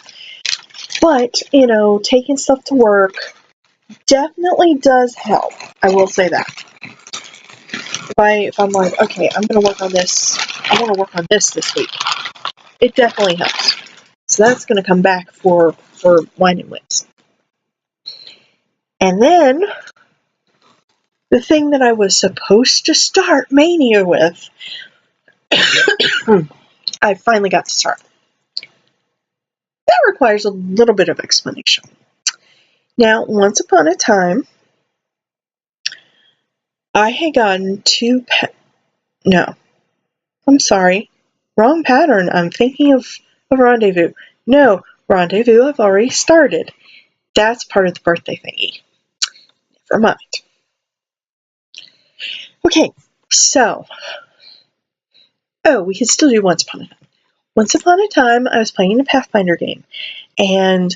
S1: But, taking stuff to work definitely does help. I will say that. If I'm like, okay, I'm going to work on this. I want to work on this week. It definitely helps. So that's going to come back for Wine and Wits. And then, the thing that I was supposed to start Mania with, I finally got to start. That requires a little bit of explanation. Now, once upon a time, I had gotten no, I'm sorry. Wrong pattern. I'm thinking of Rendezvous. No, Rendezvous I've already started. That's part of the birthday thingy. Never mind. Okay, so. Oh, we could still do Once Upon a Time. Once upon a time, I was playing a Pathfinder game, and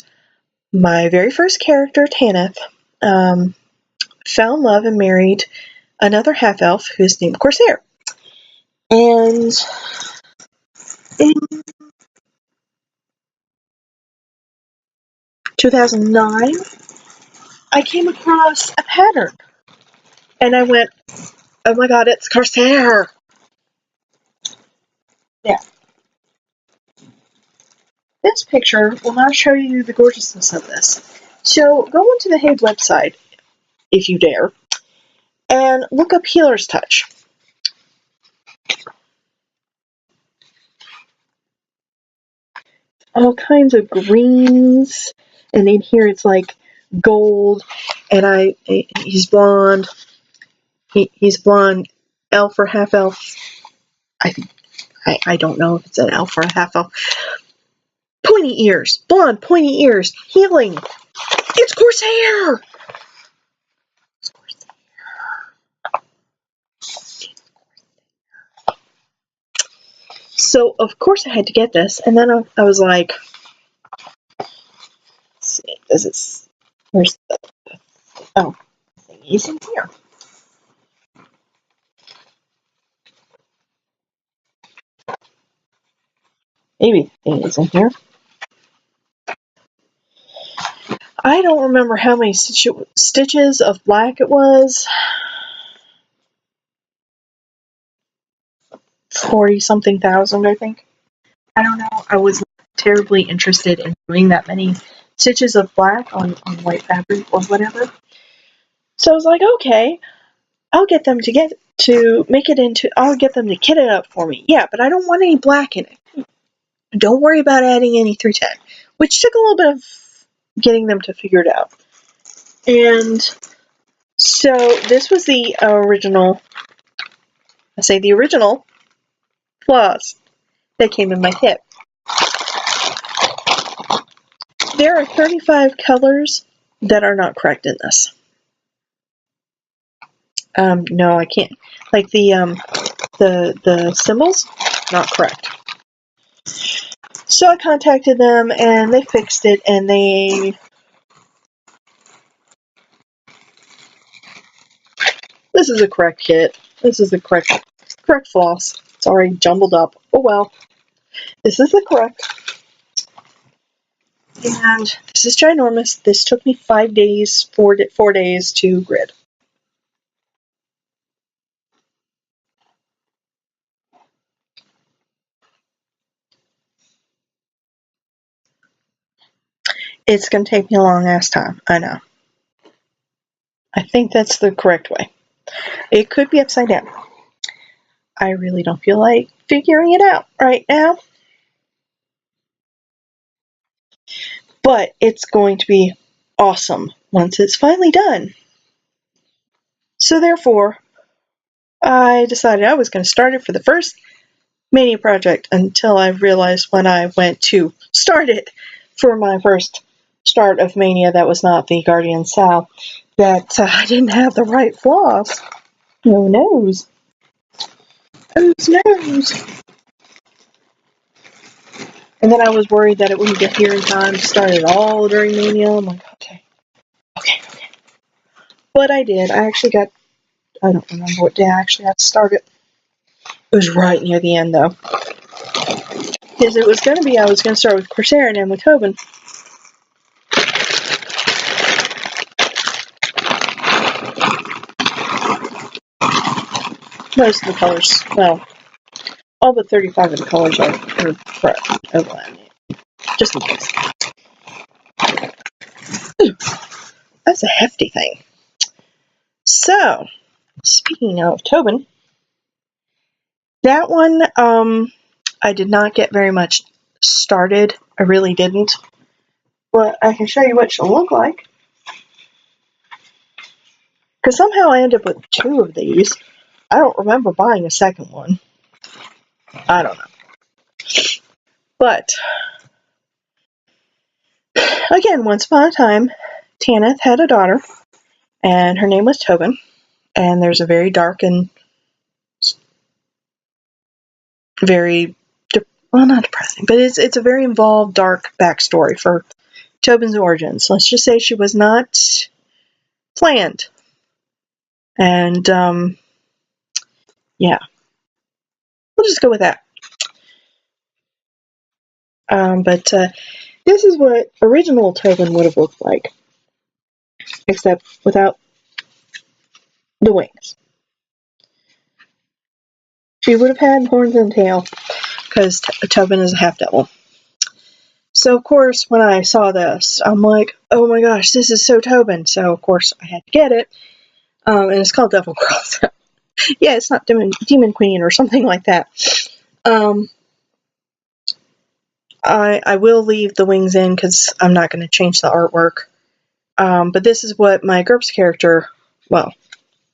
S1: my very first character, Tanith, fell in love and married another half-elf who's named Corsair. And in 2009, I came across a pattern, and I went, oh my god, it's Corsair! Yeah. This picture will not show you the gorgeousness of this. So go onto the Hague website, if you dare, and look up Healer's Touch. All kinds of greens, and in here it's like gold, and he's blonde. He's blonde, elf or half elf. I don't know if it's an elf or a half elf. Pointy ears, blonde, pointy ears, healing. It's Corsair. So of course I had to get this, and then I was like, let's see, where's the thingy's in here. Maybe thingy's in here. I don't remember how many stitches of black it was. 40-something thousand, I think. I don't know. I was terribly interested in doing that many stitches of black on white fabric or whatever. So I was like, okay, I'll get them to make it into, I'll get them to kit it up for me. Yeah, but I don't want any black in it. Don't worry about adding any 310, which took a little bit of getting them to figure it out. And so this was the original, I say the original floss that came in my kit. There are 35 colors that are not correct in this. No, I can't. Like the symbols, not correct. So I contacted them and they fixed it, and this is a correct kit. This is the correct floss. It's already jumbled up. Oh well. This is the correct. And this is ginormous. This took me 5 days, 4 days to grid. It's going to take me a long ass time. I know. I think that's the correct way. It could be upside down. I really don't feel like figuring it out right now. But it's going to be awesome once it's finally done. So therefore, I decided I was going to start it for the first Mania project until I realized when I went to start it for my first start of Mania that was not the Guardian Sal, that I didn't have the right floss. Who knows? Who knows? And then I was worried that it wouldn't get here in time to start it all during Mania. I'm like, okay. But I did. I actually got, I don't remember what day I actually had to start it. It was right near the end, though. Because it was going to be, I was going to start with Corsair and then with Tobin. Most of the colors, well, all but 35 of the colors are correct. Just in case. That's a hefty thing. So, speaking of Tobin, that one, I did not get very much started. I really didn't. But I can show you what she'll look like. Because somehow I ended up with 2 of these. I don't remember buying a second one. I don't know. But, again, once upon a time, Tanith had a daughter, and her name was Tobin. And there's a very dark and very, well, not depressing, but it's a very involved, dark backstory for Tobin's origins. Let's just say she was not planned. And, yeah. We'll just go with that. But this is what original Tobin would have looked like, except without the wings. She would have had horns and tail, because Tobin is a half-devil. So, of course, when I saw this, I'm like, oh my gosh, this is so Tobin. So, of course, I had to get it. And it's called Devil Girl. So, yeah, it's not Demon Queen or something like that. I will leave the wings in because I'm not going to change the artwork. But this is what my GURPS character, well,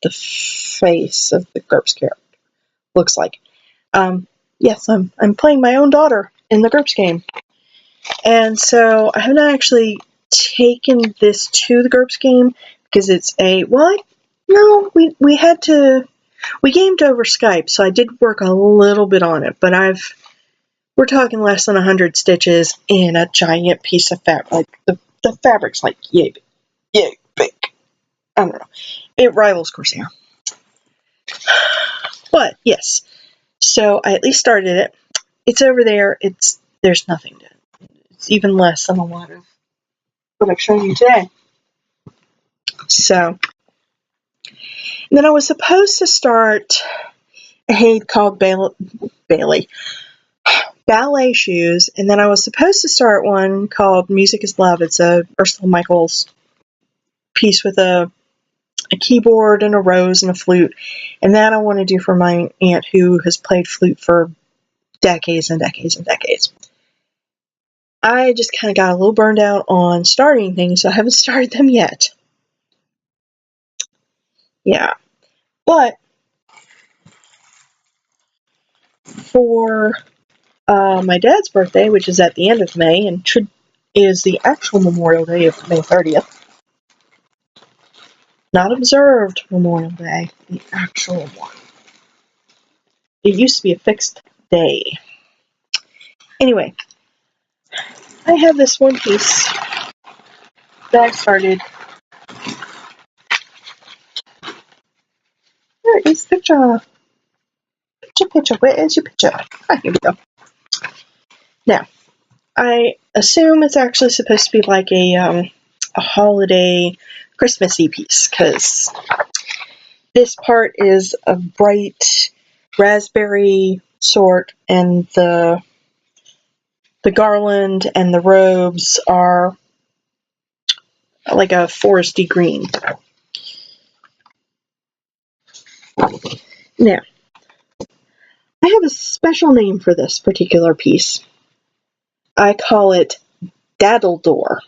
S1: the face of the GURPS character looks like. Yes, I'm playing my own daughter in the GURPS game. And so I have not actually taken this to the GURPS game because it's we gamed over Skype, so I did work a little bit on it, but we're talking less than 100 stitches in a giant piece of fabric. Like the fabric's like yay big. I don't know. It rivals Corsair. But yes, so I at least started it. It's over there. There's nothing to it. It's even less than a lot of what I've shown you today. So, and then I was supposed to start a hay called ballet shoes, and then I was supposed to start one called Music is Love. It's a Ursula Michaels piece with a keyboard and a rose and a flute, and that I want to do for my aunt who has played flute for decades and decades and decades. I just kind of got a little burned out on starting things, so I haven't started them yet. Yeah. But for my dad's birthday, which is at the end of May, and is the actual Memorial Day of May 30th, not observed Memorial Day, the actual one. It used to be a fixed day. Anyway, I have this one piece that I started. Where is the picture? Picture, where is your picture? Ah, here we go. Now, I assume it's actually supposed to be like a holiday Christmassy piece, because this part is a bright raspberry sort, and the garland and the robes are like a foresty green. Now, I have a special name for this particular piece. I call it Daddledore.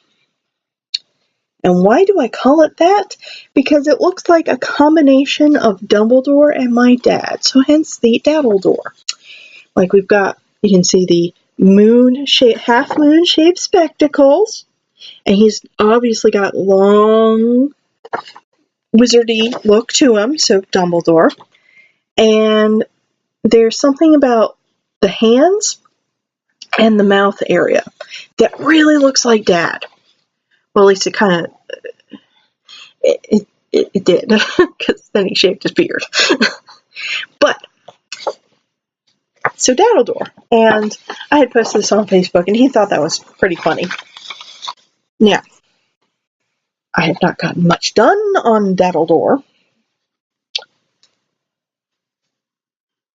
S1: And why do I call it that? Because it looks like a combination of Dumbledore and my dad, so hence the Daddledore. Like we've got, you can see the half moon shaped spectacles, and he's obviously got long wizardy look to him, so Dumbledore. And there's something about the hands and the mouth area that really looks like Dad. Well, at least it kind of it did, because then he shaved his beard. But so Daddledore, and I had posted this on Facebook, and he thought that was pretty funny. Now, I have not gotten much done on Daddledore.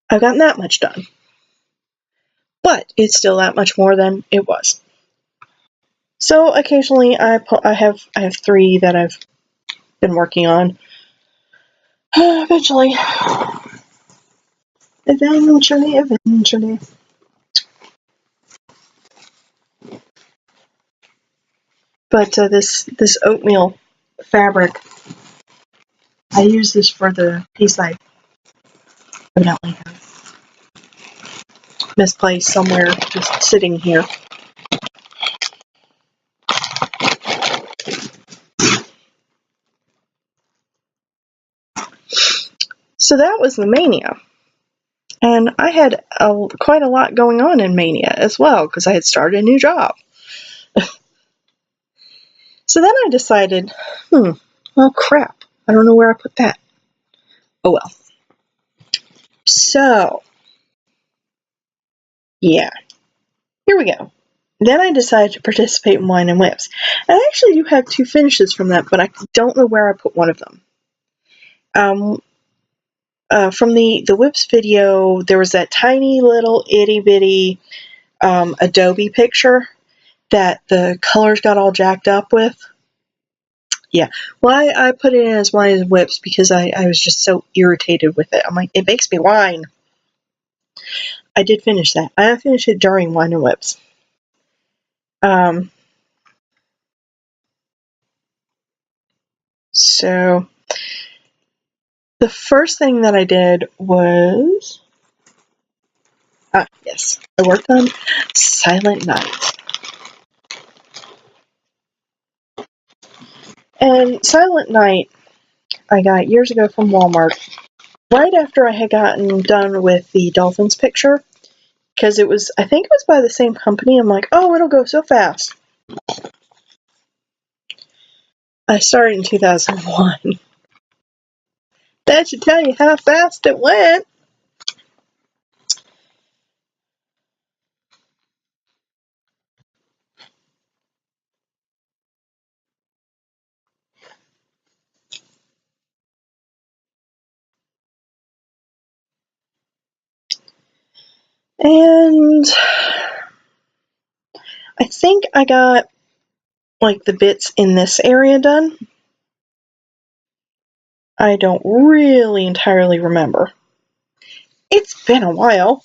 S1: I've gotten that much done, but it's still that much more than it was. So occasionally, I have 3 that I've been working on. Eventually. But this oatmeal fabric, I use this for the piece I evidently have misplaced somewhere, just sitting here. So that was the Mania. And I had quite a lot going on in Mania as well, because I had started a new job. So then I decided, well, crap, I don't know where I put that. Oh well. So, yeah, here we go. Then I decided to participate in Wine and Whips. And I actually do have 2 finishes from that, but I don't know where I put one of them. From the Whips video, there was that tiny little itty-bitty Adobe picture that the colors got all jacked up with. Yeah, well, I put it in as Wine and Whips because I was just so irritated with it. I'm like, it makes me whine. I did finish that. I finished it during Wine and Whips. So the first thing that I did was, yes, I worked on Silent Night. And Silent Night I got years ago from Walmart, right after I had gotten done with the Dolphins picture, because I think it was by the same company. I'm like, oh, it'll go so fast. I started in 2001. That should tell you how fast it went. And I think I got like the bits in this area done. I don't really entirely remember. It's been a while.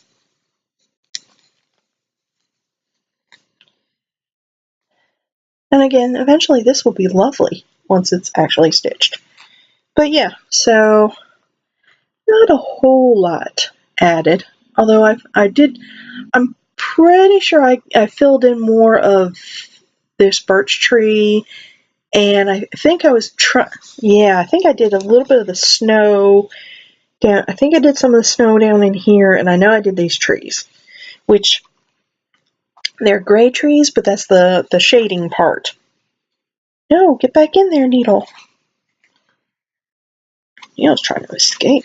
S1: And again, eventually this will be lovely once it's actually stitched. But yeah, so not a whole lot added. Although I'm pretty sure I filled in more of this birch tree, and I think I think I did a little bit of the snow down. I think I did some of the snow down in here, and I know I did these trees, which they're gray trees, but that's the shading part. No, get back in there, Needle. Needle's trying to escape.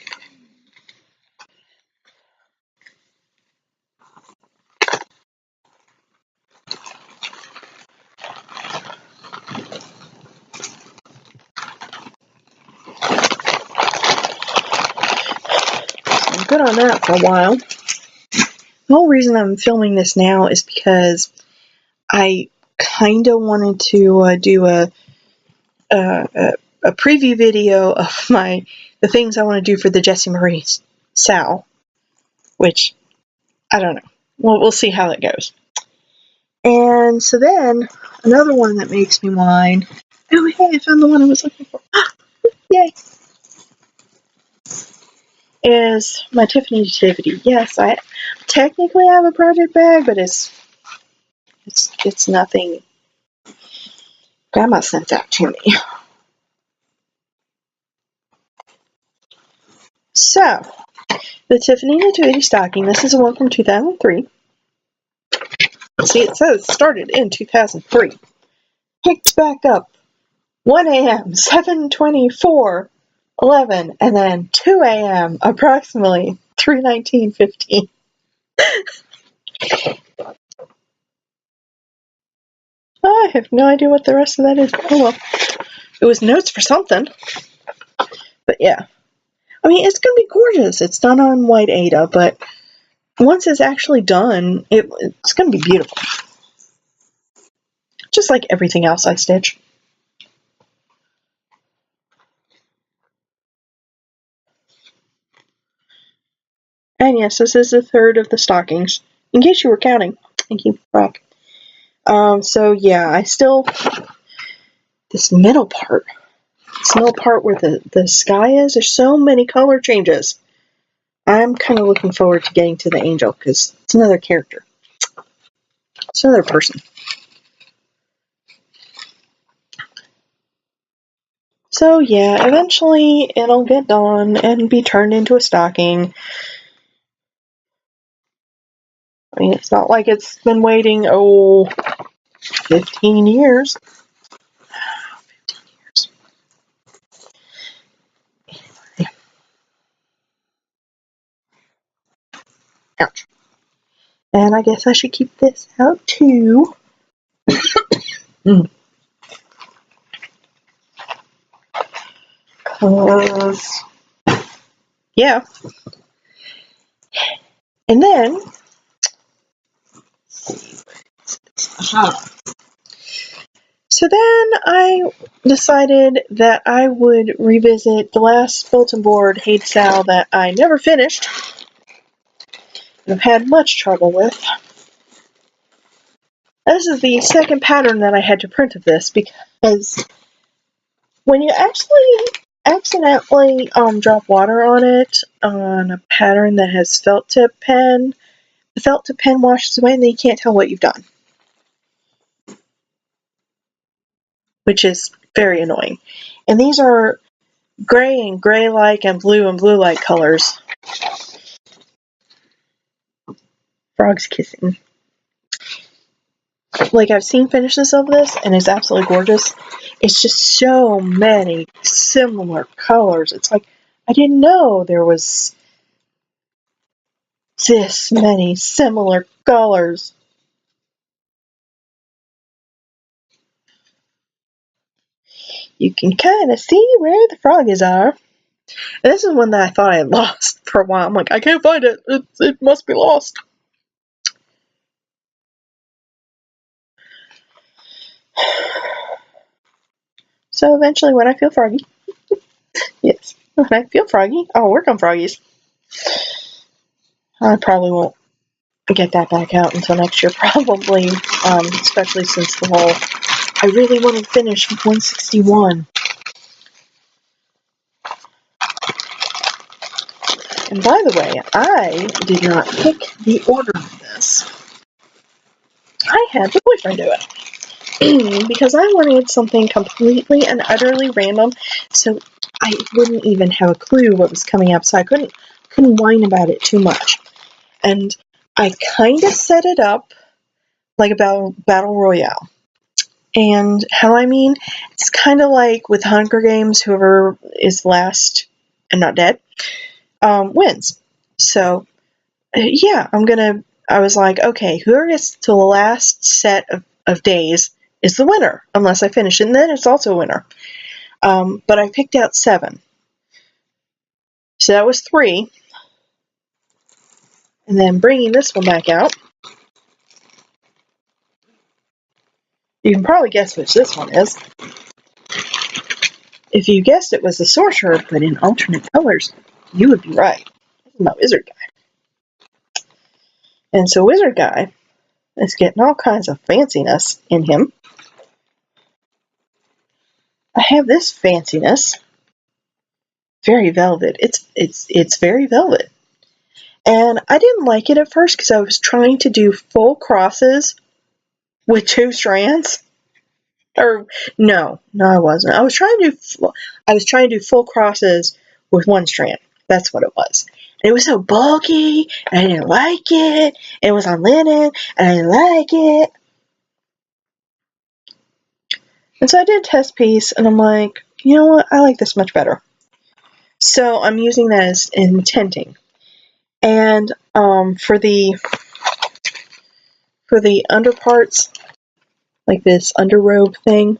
S1: I'm good on that for a while. The whole reason I'm filming this now is because I kind of wanted to do a preview video of the things I want to do for the Jessie Marie Sal, which I don't know. We'll see how that goes. And so then another one that makes me whine. Oh, hey, I found the one I was looking for. Ah, yay! Is my Tiffany Nativity. Yes, I technically have a project bag, but it's nothing. Grandma sent that to me. So, the Tiffany Nativity stocking. This is a one from 2003. See, it says started in 2003. Picked back up 1 a.m., 7:24, 11, and then 2 a.m., approximately 3:19:15. I have no idea what the rest of that is. Oh well. It was notes for something. But yeah. I mean, it's going to be gorgeous. It's done on white Ada, but once it's actually done, it's going to be beautiful. Just like everything else I stitch. And yes, this is the third of the stockings. In case you were counting. Thank you, Brock. So yeah, this middle part where the sky is, there's so many color changes. I'm kind of looking forward to getting to the angel, because it's another character. It's another person. So yeah, eventually it'll get done and be turned into a stocking. I mean, it's not like it's been waiting, 15 years. 15 years. Ouch. And I guess I should keep this out too. Cause, yeah. And then, so then I decided that I would revisit the last bulletin board Hey Sal that I never finished. And I've had much trouble with. This is the second pattern that I had to print of this, because when you actually accidentally drop water on it on a pattern that has felt tip pen, the felt tip pen washes away and then you can't tell what you've done, which is very annoying. And these are gray and gray-like and blue-like colors. Frogs kissing. Like, I've seen finishes of this, and it's absolutely gorgeous. It's just so many similar colors. It's like, I didn't know there was this many similar colors. You can kind of see where the froggies are. And this is one that I thought I had lost for a while. I'm like, I can't find it. It must be lost. So eventually when I feel froggy, yes, when I feel froggy, I'll work on froggies. I probably won't get that back out until next year, probably, especially since the whole, I really want to finish 161. And by the way, I did not pick the order of this. I had the boyfriend do it. Because I wanted something completely and utterly random, so I wouldn't even have a clue what was coming up, so I couldn't whine about it too much. And I kind of set it up like a battle royale. And how I mean, it's kind of like with Hunger Games, whoever is last and not dead wins. So, yeah, I was like, okay, whoever gets to the last set of days is the winner, unless I finish it, and then it's also a winner. But I picked out 7. So that was 3. And then bringing this one back out, you can probably guess which this one is. If you guessed it was the sorcerer, but in alternate colors, you would be right. This is my wizard guy. And so wizard guy is getting all kinds of fanciness in him. I have this fanciness. Very velvet. It's very velvet. And I didn't like it at first because I was trying to do full crosses with 2 strands. Or no, I wasn't. I was trying to do full crosses with 1 strand. That's what it was. And it was so bulky, and I didn't like it. It was on linen, and I didn't like it. And so I did a test piece, and I'm like, you know what? I like this much better. So I'm using that as in tinting. And for the underparts, like this underrobe thing,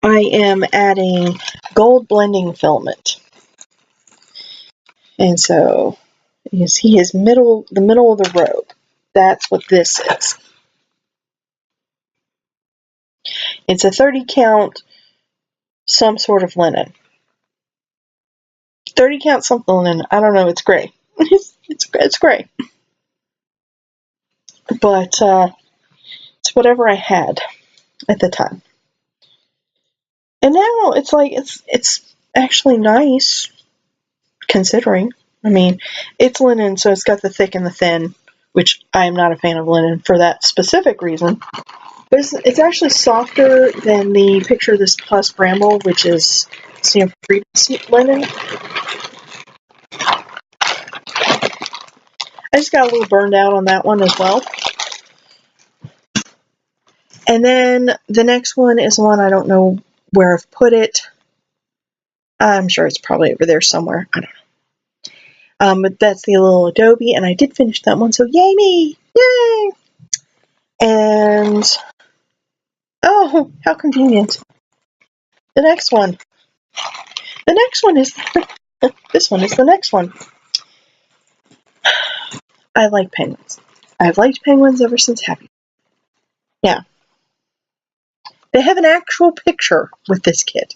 S1: I am adding gold blending filament. And so you see the middle of the robe. That's what this is. It's a 30 count some sort of linen. 30 count something linen. I don't know. It's gray. it's gray. But it's whatever I had at the time. And now it's like it's actually nice, considering. I mean, it's linen, so it's got the thick and the thin, which I am not a fan of linen for that specific reason. But it's actually softer than the Picture This Plus Bramble, which is Stanford Freedom linen. I just got a little burned out on that one as well. And then the next one is one I don't know where I've put it. I'm sure it's probably over there somewhere. I don't know. But that's the little Adobe, and I did finish that one, so yay me! Yay! And oh, how convenient. The next one. The next one is this one is the next one. I like penguins. I've liked penguins ever since Happy. Yeah. They have an actual picture with this kit.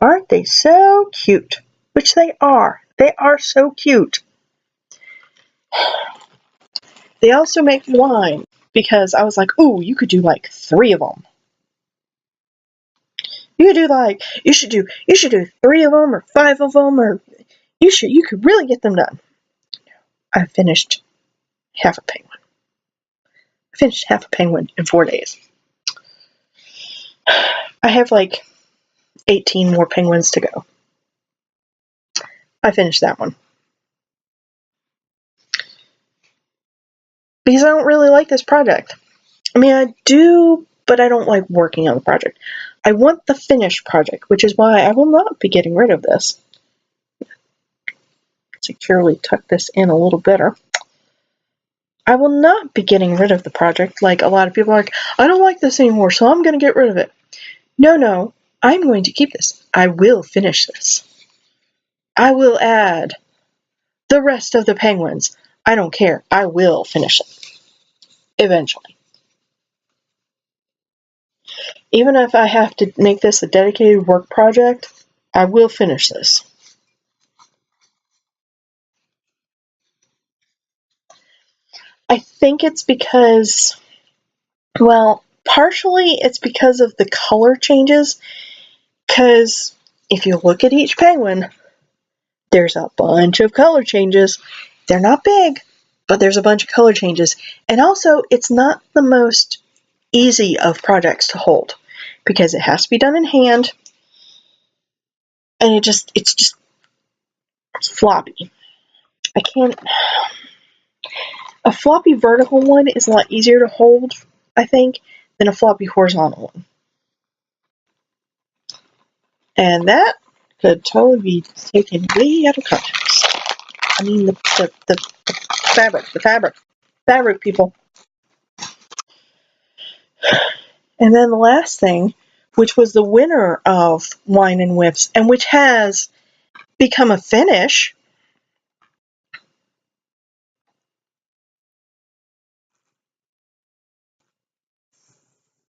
S1: Aren't they so cute? Which they are. They are so cute. They also make me whine because I was like, ooh, you could do like 3 of them. You should do 3 of them or 5 of them, or you could really get them done. I finished half a penguin. I finished half a penguin in 4 days. I have like 18 more penguins to go. I finished that one. Because I don't really like this project. I mean, I do, but I don't like working on the project. I want the finished project, which is why I will not be getting rid of this. Securely tuck this in a little better. I will not be getting rid of the project like a lot of people are like, I don't like this anymore, so I'm going to get rid of it. No, I'm going to keep this. I will finish this. I will add the rest of the penguins. I don't care. I will finish it. Eventually. Even if I have to make this a dedicated work project, I will finish this. I think it's because, well, partially it's because of the color changes, because if you look at each penguin, there's a bunch of color changes. They're not big, but there's a bunch of color changes. And also, it's not the most easy of projects to hold, because it has to be done in hand, and it's floppy. I can't. A floppy vertical one is a lot easier to hold, I think, than a floppy horizontal one. And that could totally be taken way out of context. I mean, the fabric, people. And then the last thing, which was the winner of Wine and Whips, and which has become a finish,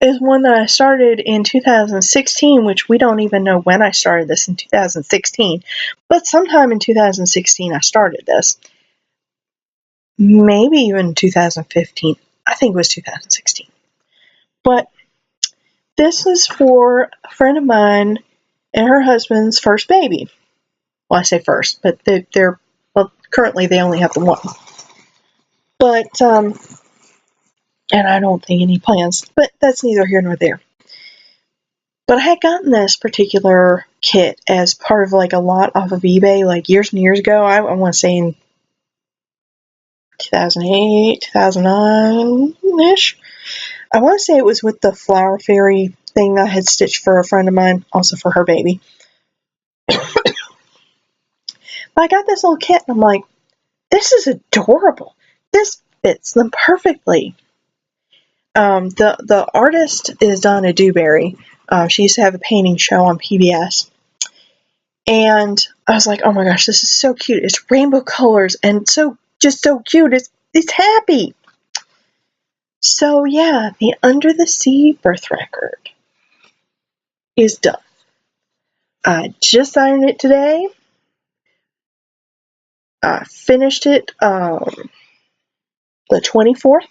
S1: is one that I started in 2016, which we don't even know when I started this in 2016, but sometime in 2016 I started this. Maybe even 2015. I think it was 2016. But this is for a friend of mine and her husband's first baby. Well, I say first, but they're well, currently they only have the one. But, and I don't think any plans, but that's neither here nor there. But I had gotten this particular kit as part of like a lot off of eBay, like years and years ago. I want to say in 2008, 2009-ish. I want to say it was with the flower fairy thing I had stitched for a friend of mine, also for her baby. But I got this little kit, and I'm like, this is adorable. This fits them perfectly. The artist is Donna Dewberry. She used to have a painting show on PBS. And I was like, oh my gosh, this is so cute. It's rainbow colors and just so cute. It's happy. So yeah, the Under the Sea birth record is done. I just ironed it today. I finished it the 24th.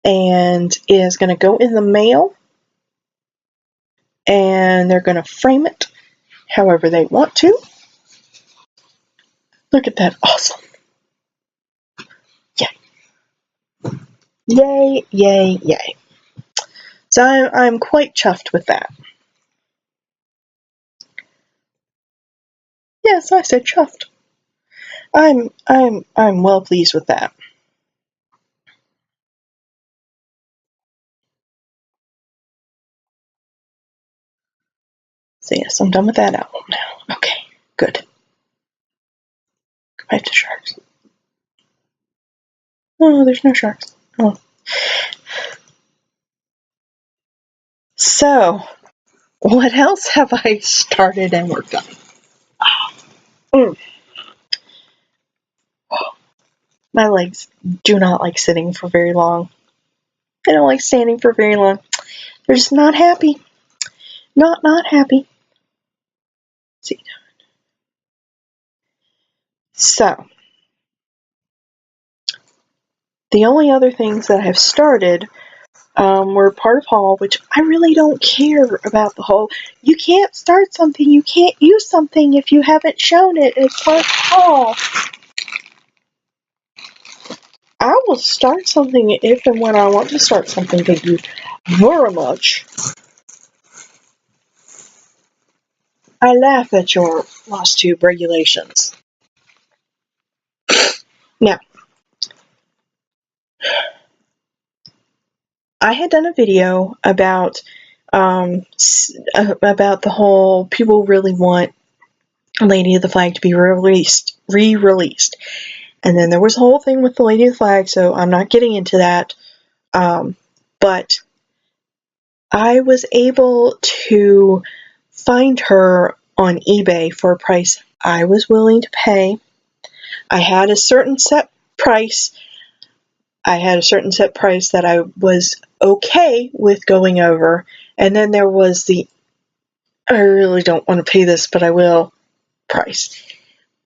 S1: And is going to go in the mail. And they're going to frame it however they want to. Look at that. Awesome. Yay. Yay, yay, yay. So I'm quite chuffed with that. Yes, I said chuffed. I'm well pleased with that. So yes, I'm done with that album now. Okay, good. Go back to sharks. Oh, there's no sharks. Oh. So, what else have I started and worked on? My legs do not like sitting for very long. They don't like standing for very long. They're just not happy. Not happy. Let's see. So, the only other things that I've started were part of haul, which I really don't care about the haul. You can't start something, you can't use something if you haven't shown it as part of haul. I will start something if and when I want to start something. Thank you very much. I laugh at your Flosstube regulations. Now, I had done a video about the whole people really want Lady of the Flag to be re-released. And then there was a whole thing with the Lady of the Flag, so I'm not getting into that. But I was able to find her on eBay for a price I was willing to pay. I had a certain set price. I had a certain set price that I was okay with going over, and then there was the I really don't want to pay this, but I will price.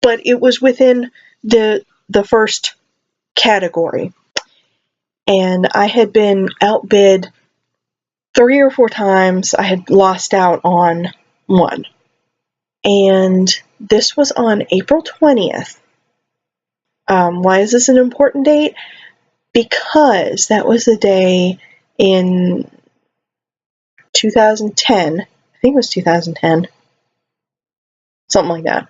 S1: But it was within the first category, and I had been outbid 3 or 4 times. I had lost out on one, and this was on April 20th. Why is this an important date? Because that was the day in 2010, I think it was 2010, something like that,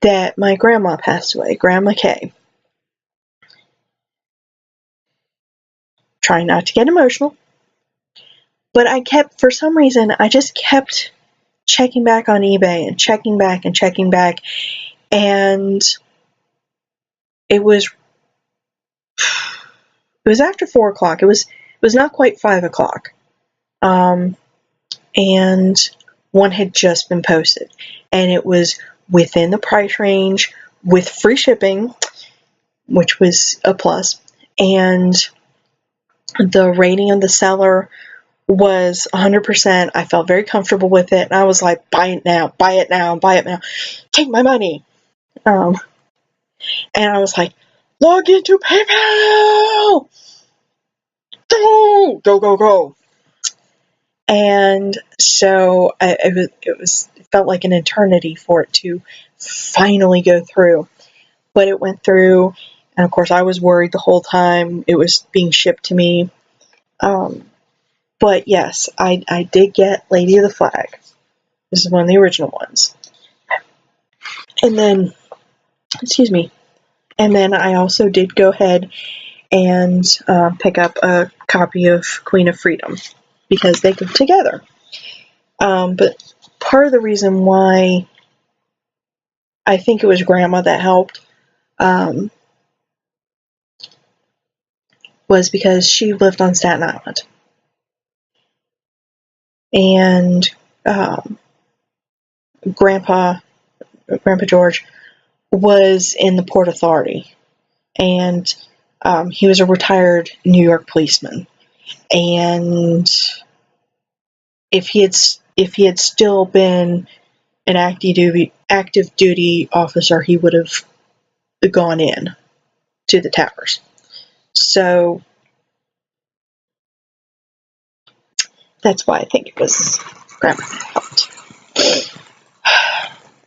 S1: that my grandma passed away, Grandma Kay. Trying not to get emotional, but for some reason, I just kept checking back on eBay and checking back and checking back, and it was after 4 o'clock. It was not quite 5 o'clock. And one had just been posted, and it was within the price range with free shipping, which was a plus, and the rating of the seller was 100%. I felt very comfortable with it, and I was like, buy it now, buy it now, buy it now, take my money. And I was like, log into PayPal! Go, go, go, go. And so it felt like an eternity for it to finally go through. But it went through, and of course I was worried the whole time it was being shipped to me. But yes, I did get Lady of the Flag. This is one of the original ones. And then, excuse me, and then I also did go ahead and pick up a copy of Queen of Freedom, because they go together. But part of the reason why I think it was Grandma that helped was because she lived on Staten Island. And Grandpa George was in the Port Authority, and he was a retired New York policeman. And if he had still been an active duty officer, he would have gone in to the towers. So that's why I think it was Grandma that helped.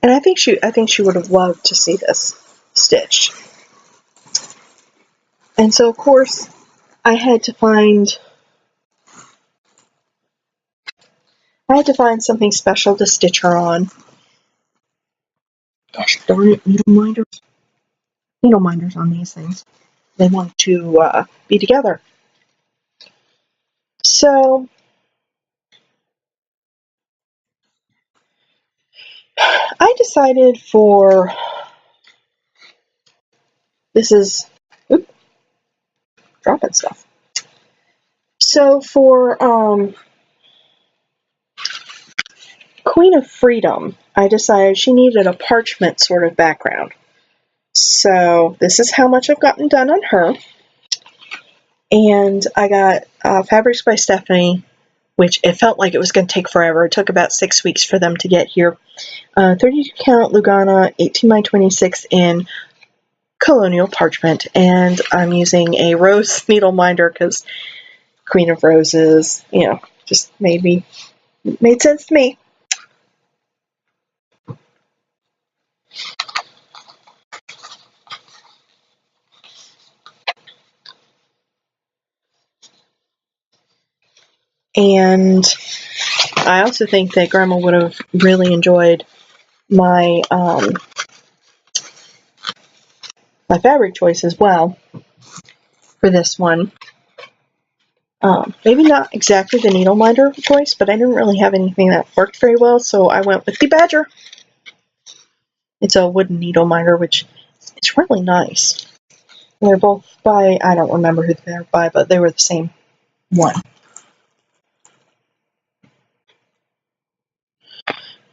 S1: And I think she would have loved to see this stitched. And so, of course, I had to find something special to stitch her on. Gosh darn it, needle minders on these things. They want to be together. So I decided for dropping stuff. So for Queen of Freedom, I decided she needed a parchment sort of background. So this is how much I've gotten done on her. And I got Fabrics by Stephanie, which it felt like it was going to take forever. It took about 6 weeks for them to get here. 32 count Lugana, 18 by 26 in colonial parchment. And I'm using a rose needle minder because Queen of Roses, just made sense to me. And I also think that Grandma would have really enjoyed my my fabric choice as well for this one. Maybe not exactly the needle minder choice, but I didn't really have anything that worked very well, so I went with the Badger. It's a wooden needle minder, which is really nice. They're both by, I don't remember who they're by, but they were the same one.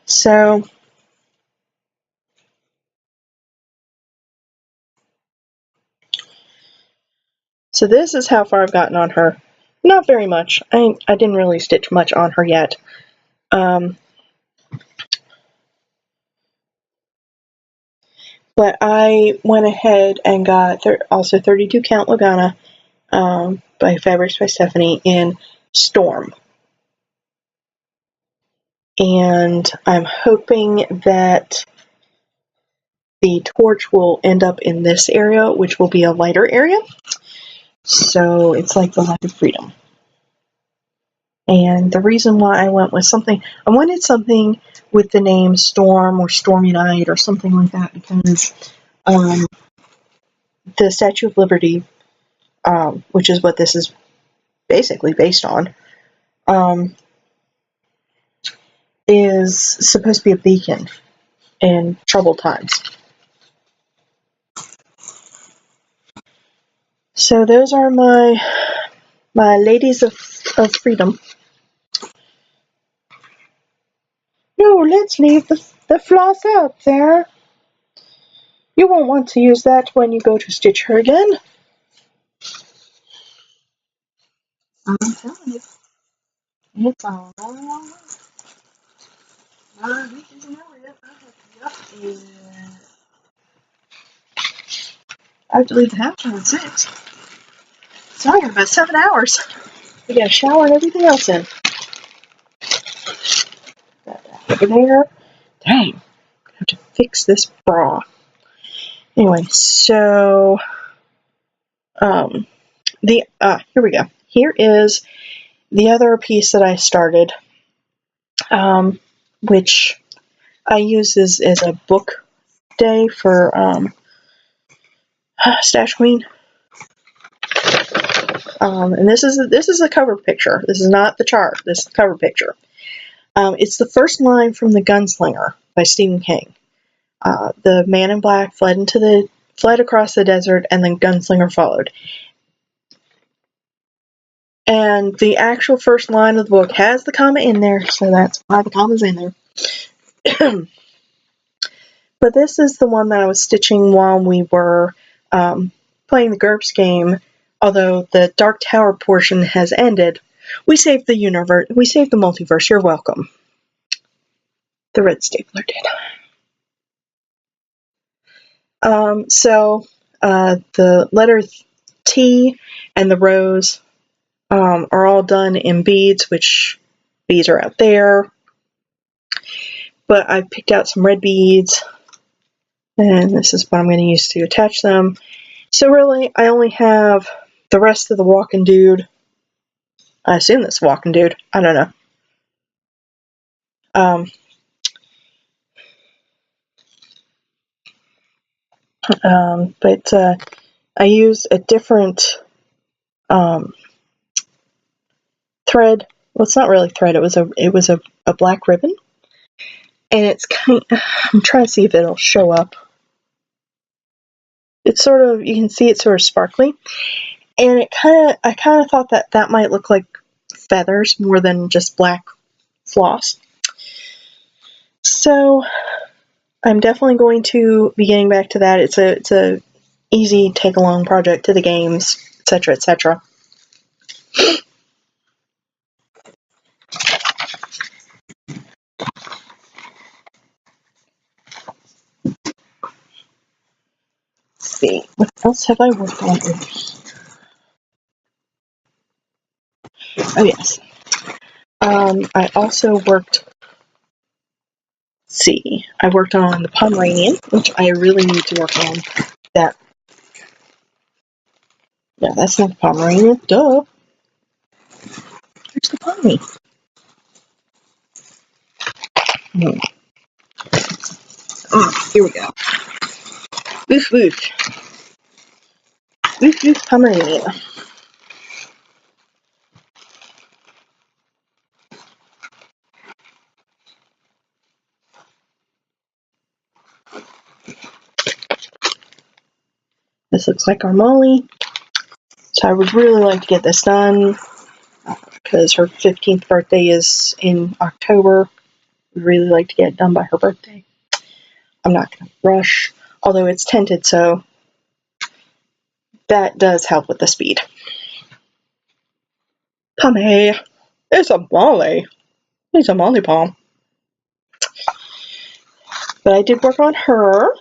S1: So So this is how far I've gotten on her. Not very much. I didn't really stitch much on her yet. But I went ahead and got also 32 count Lagana by Fabrics by Stephanie in Storm. And I'm hoping that the torch will end up in this area, which will be a lighter area. So it's like the Light of Freedom. And the reason why I went with something, I wanted something with the name Storm or Stormy Night or something like that, because the Statue of Liberty, which is what this is basically based on, is supposed to be a beacon in troubled times. So those are my ladies of freedom. No, let's leave the floss out there. You won't want to use that when you go to stitch her again. I'm telling you. It's a long way. I have to leave the house around 6. So I got about 7 hours. We got a shower and everything else in. Over there. Dang. I have to fix this bra. Anyway, so here we go. Here is the other piece that I started, which I use as a book day for Stash Queen. And this is a cover picture. This is not the chart. This is the cover picture. It's the first line from The Gunslinger by Stephen King. The man in black fled across the desert, and the gunslinger followed. And the actual first line of the book has the comma in there, so that's why the comma's in there. But this is the one that I was stitching while we were playing the GURPS game. Although the Dark Tower portion has ended, we saved the universe. We saved the multiverse. You're welcome. The red stapler did. So the letter T and the rose are all done in beads, which beads are out there. But I picked out some red beads, and this is what I'm going to use to attach them. So really, I only have the rest of the walking dude. I assume that's walking dude. I don't know. But I used a different thread. Well, it's not really thread. It was a black ribbon, and it's kind. I'm trying to see if it'll show up. It's sort of, you can see it's sort of sparkly, and I kind of thought that might look like feathers more than just black floss. So I'm definitely going to be getting back to that. It's a easy take along project to the games, etc., etc. See, what else have I worked on? Oh yes. I also worked. See, I worked on the Pomeranian, which I really need to work on. That. No, that's not the Pomeranian. Duh. Where's the pony? Oh, here we go. Woof woof. Woof woof Pomeranian. This looks like our Molly. So I would really like to get this done because her 15th birthday is in October. We'd really like to get it done by her birthday. I'm not going to rush, although it's tinted, so that does help with the speed. Pommy, it's a Molly. It's a Molly Palm. But I did work on her.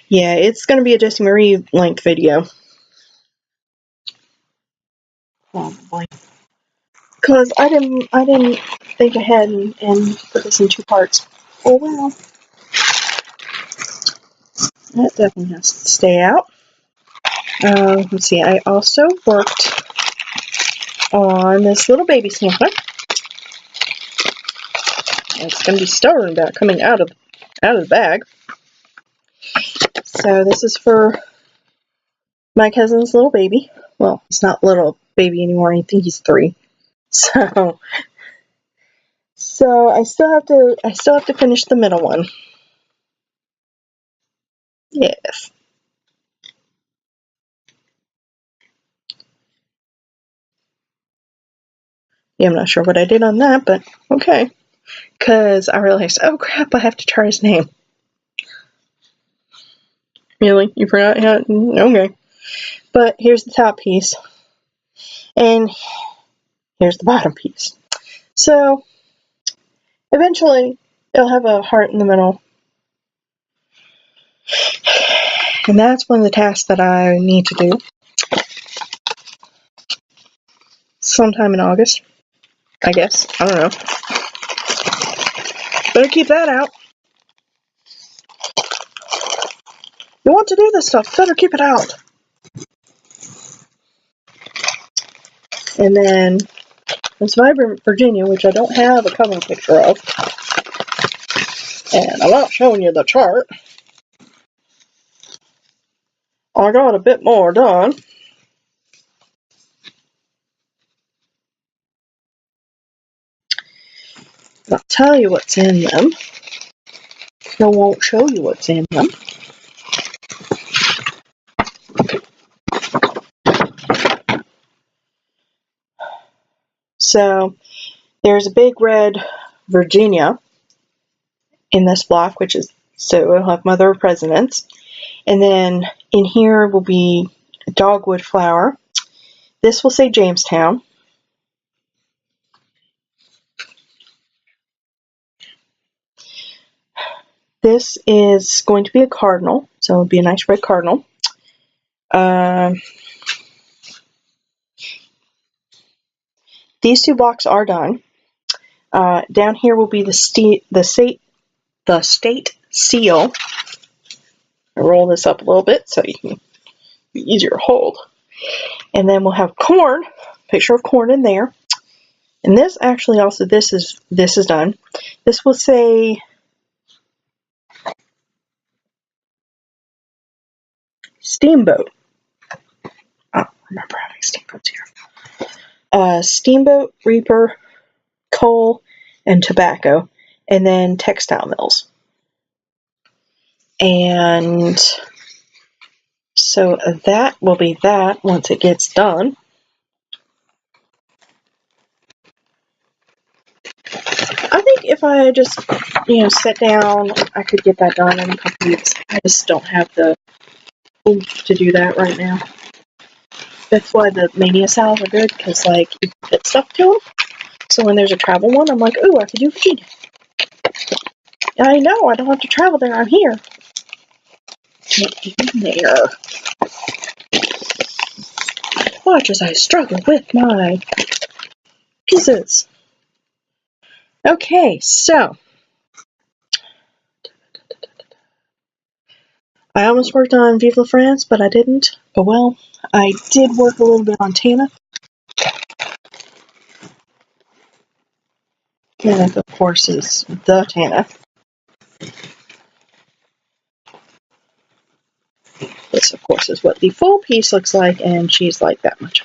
S1: Yeah, it's going to be a Jessie Marie length video. Oh boy. Because I didn't think ahead and put this in 2 parts. Oh well. That definitely has to stay out. Let's see, I also worked on this little baby sampler. It's going to be stubborn about coming out of the bag. So this is for my cousin's little baby. Well, it's not little baby anymore. I think he's 3. So I still have to finish the middle one. Yes. Yeah, I'm not sure what I did on that, but okay. Because I realized, oh crap, I have to try his name. Really? You forgot? Yeah, okay. But here's the top piece. And here's the bottom piece. So, eventually, it'll have a heart in the middle. And that's one of the tasks that I need to do. Sometime in August, I guess. I don't know. Better keep that out. You want to do this stuff, better keep it out. And then this Vibrant Virginia, which I don't have a cover picture of. And I'm not showing you the chart. I got a bit more done. I'll tell you what's in them. I won't show you what's in them. So there's a big red Virginia in this block, which is, so it'll have Mother of Presidents. And then in here will be a dogwood flower. This will say Jamestown. This is going to be a cardinal, so it'll be a nice red cardinal. These 2 blocks are done. Down here will be the state seal. I roll this up a little bit so you can be easier to hold. And then we'll have corn, picture of corn in there. And this actually also, this is done. This will say Steamboat. I don't remember having steamboats here. Steamboat, Reaper, coal, and tobacco. And then textile mills. And so that will be that once it gets done. I think if I just, sit down, I could get that done in a couple weeks. I just don't have the oomph to do that right now. That's why the Mania sales are good, because, you fit stuff to them. So when there's a travel one, I'm like, ooh, I could do Virginia. I know, I don't have to travel there, I'm here. Can't get in there. Watch as I struggle with my pieces. Okay, so I almost worked on Vive la France, but I didn't. Oh well. I did work a little bit on Tana. And of course is the Tana. This, of course, is what the full piece looks like, and she's like that much.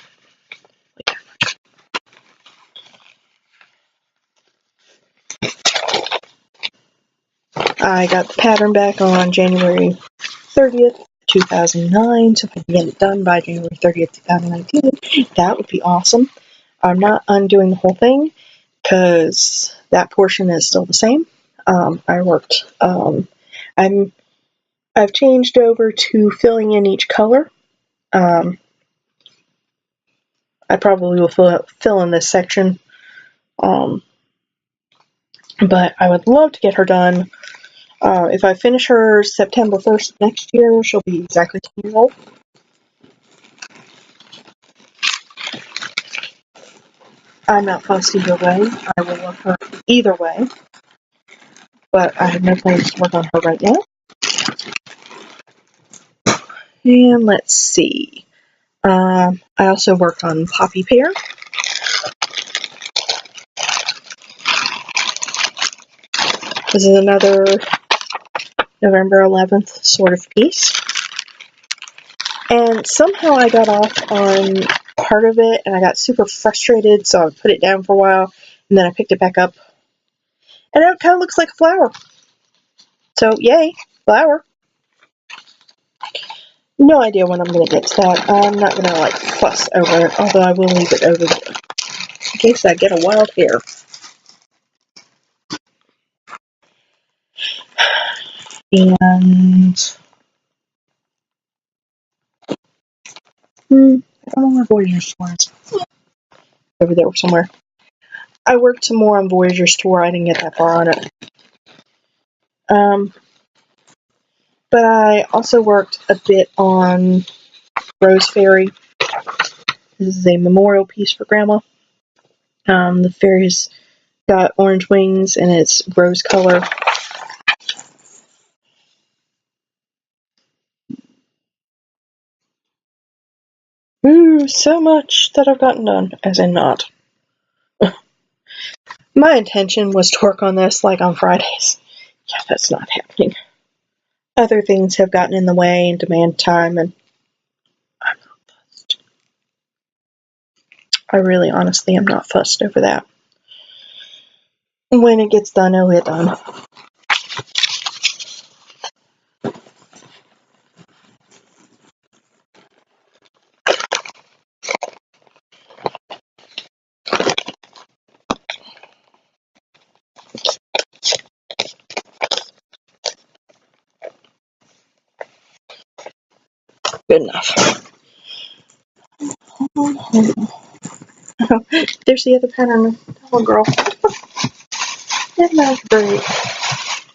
S1: I got the pattern back on January 30th, 2009, so if I can get it done by January 30th, 2019, that would be awesome. I'm not undoing the whole thing, because that portion is still the same. I worked. I've changed over to filling in each color. I probably will fill in this section, but I would love to get her done. If I finish her September 1st next year, she'll be exactly 10 years old. I'm not fussy either way. I will love her either way, but I have no plans to work on her right now. And let's see. I also worked on Poppy Pear. This is another November 11th sort of piece. And somehow I got off on part of it, and I got super frustrated, so I put it down for a while, and then I picked it back up. And now it kind of looks like a flower. So, yay, flower. No idea when I'm going to get to that. I'm not going to, fuss over it, although I will leave it over there in case I get a wild hair. And I don't know where Voyager's Tour is. Over there somewhere. I worked some more on Voyager's Tour. I didn't get that far on it. But I also worked a bit on Rose Fairy. This is a memorial piece for Grandma. The fairy's got orange wings and it's rose color. Ooh, so much that I've gotten done, as in not. My intention was to work on this on Fridays. Yeah, that's not happening. Other things have gotten in the way and demand time, and I'm not fussed. I really honestly am not fussed over that. When it gets done, it'll get done. Good enough. There's the other pattern. Oh, girl. Isn't that great?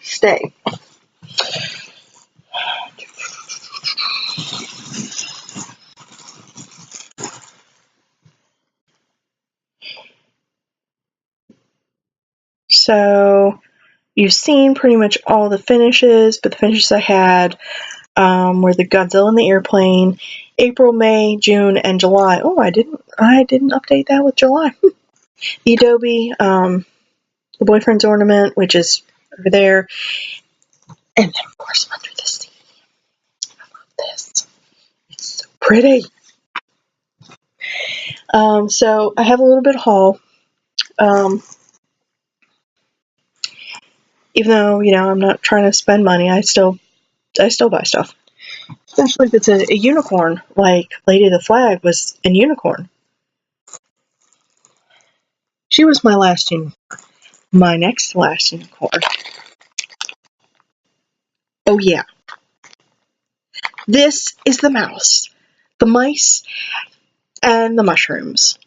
S1: Stay. So, you've seen pretty much all the finishes, but the finishes I had were the Godzilla and the airplane, April, May, June, and July. Oh, I didn't update that with July. The Adobe, the boyfriend's ornament, which is over there, and then of course under the sea. I love this. It's so pretty. So I have a little bit of haul. Even though I'm not trying to spend money, I still buy stuff. Especially if it's a unicorn, like Lady of the Flag was a unicorn. She was my last unicorn. My next last unicorn. Oh yeah. This is the mouse, the mice, and the mushrooms.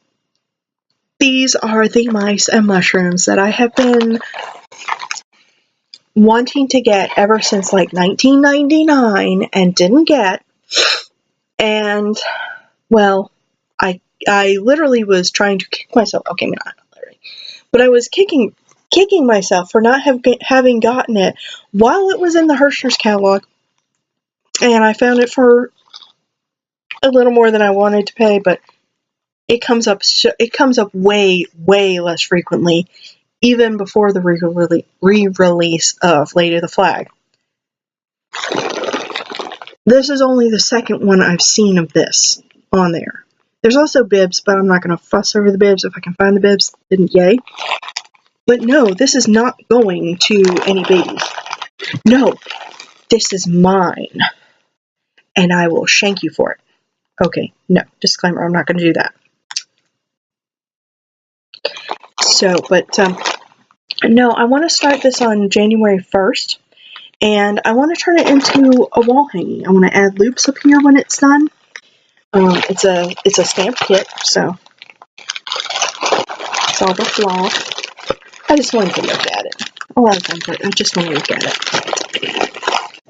S1: These are the mice and mushrooms that I have been wanting to get ever since 1999 and didn't get. And, well, I literally was trying to kick myself. Okay, not literally. But I was kicking myself for not having gotten it while it was in the Hershey's catalog. And I found it for a little more than I wanted to pay, but it comes up way less frequently, even before the re-release of Lady of the Flag. This is only the second one I've seen of this on there. There's also bibs, but I'm not going to fuss over the bibs. If I can find the bibs, then yay. But no, this is not going to any babies. No, this is mine. And I will shank you for it. Okay, no, disclaimer, I'm not going to do that. So, but No, I want to start this on January 1st, and I want to turn it into a wall hanging. I want to add loops up here when it's done. It's a stamp kit, so it's all the floss. I just wanted to look at it. A lot of times I just want to look at it.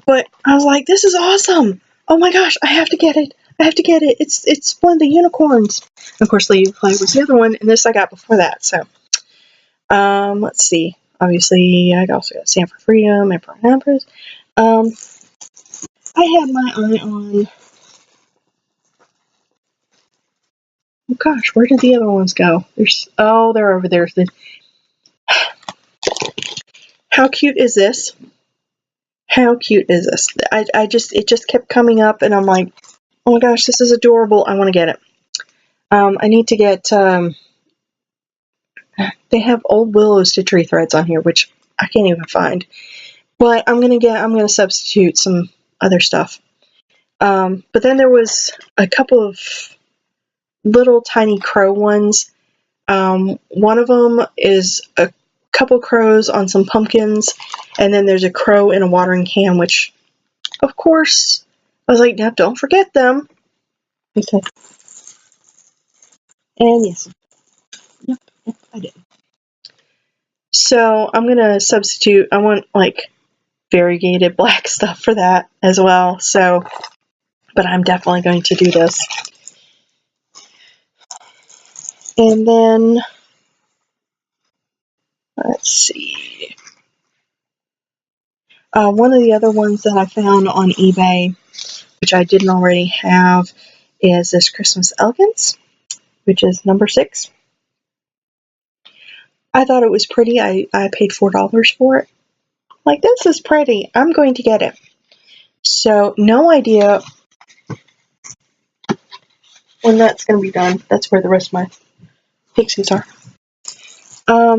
S1: But I was like, this is awesome! Oh my gosh, I have to get it! I have to get it! It's one of the unicorns! Of course, Lady Fly was the other one, and this I got before that, so. Let's see. Obviously, I also got Stand for Freedom, Emperor and Empress. I had my eye on... Oh gosh, where did the other ones go? Oh, they're over there. How cute is this? How cute is this? It just kept coming up, and I'm like, oh my gosh, this is adorable. I want to get it. I need to get, they have old willow stitchery threads on here, which I can't even find. But I'm gonna substitute some other stuff. But then there was a couple of little tiny crow ones. One of them is a couple crows on some pumpkins, and then there's a crow in a watering can, which, of course, I was like, now don't forget them. Okay. And yes, yep, I did. So I'm gonna substitute. I want like variegated black stuff for that as well. So, but I'm definitely going to do this. And then let's see. One of the other ones that I found on eBay, which I didn't already have, is this Christmas Elegance, which is number 6. I thought it was pretty. I paid $4 for it. Like, this is pretty. I'm going to get it. So, no idea when that's going to be done. That's where the rest of my pixies are.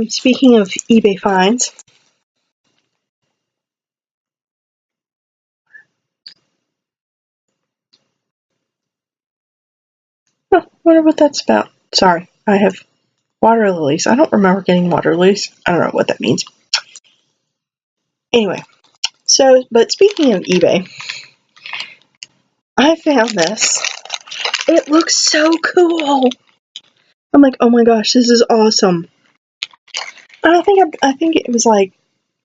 S1: Speaking of eBay finds, I wonder what that's about. Sorry, I have water lilies. I don't remember getting water lilies. I don't know what that means. Anyway, but speaking of eBay, I found this. It looks so cool. I'm like, oh my gosh, this is awesome. And I think it was like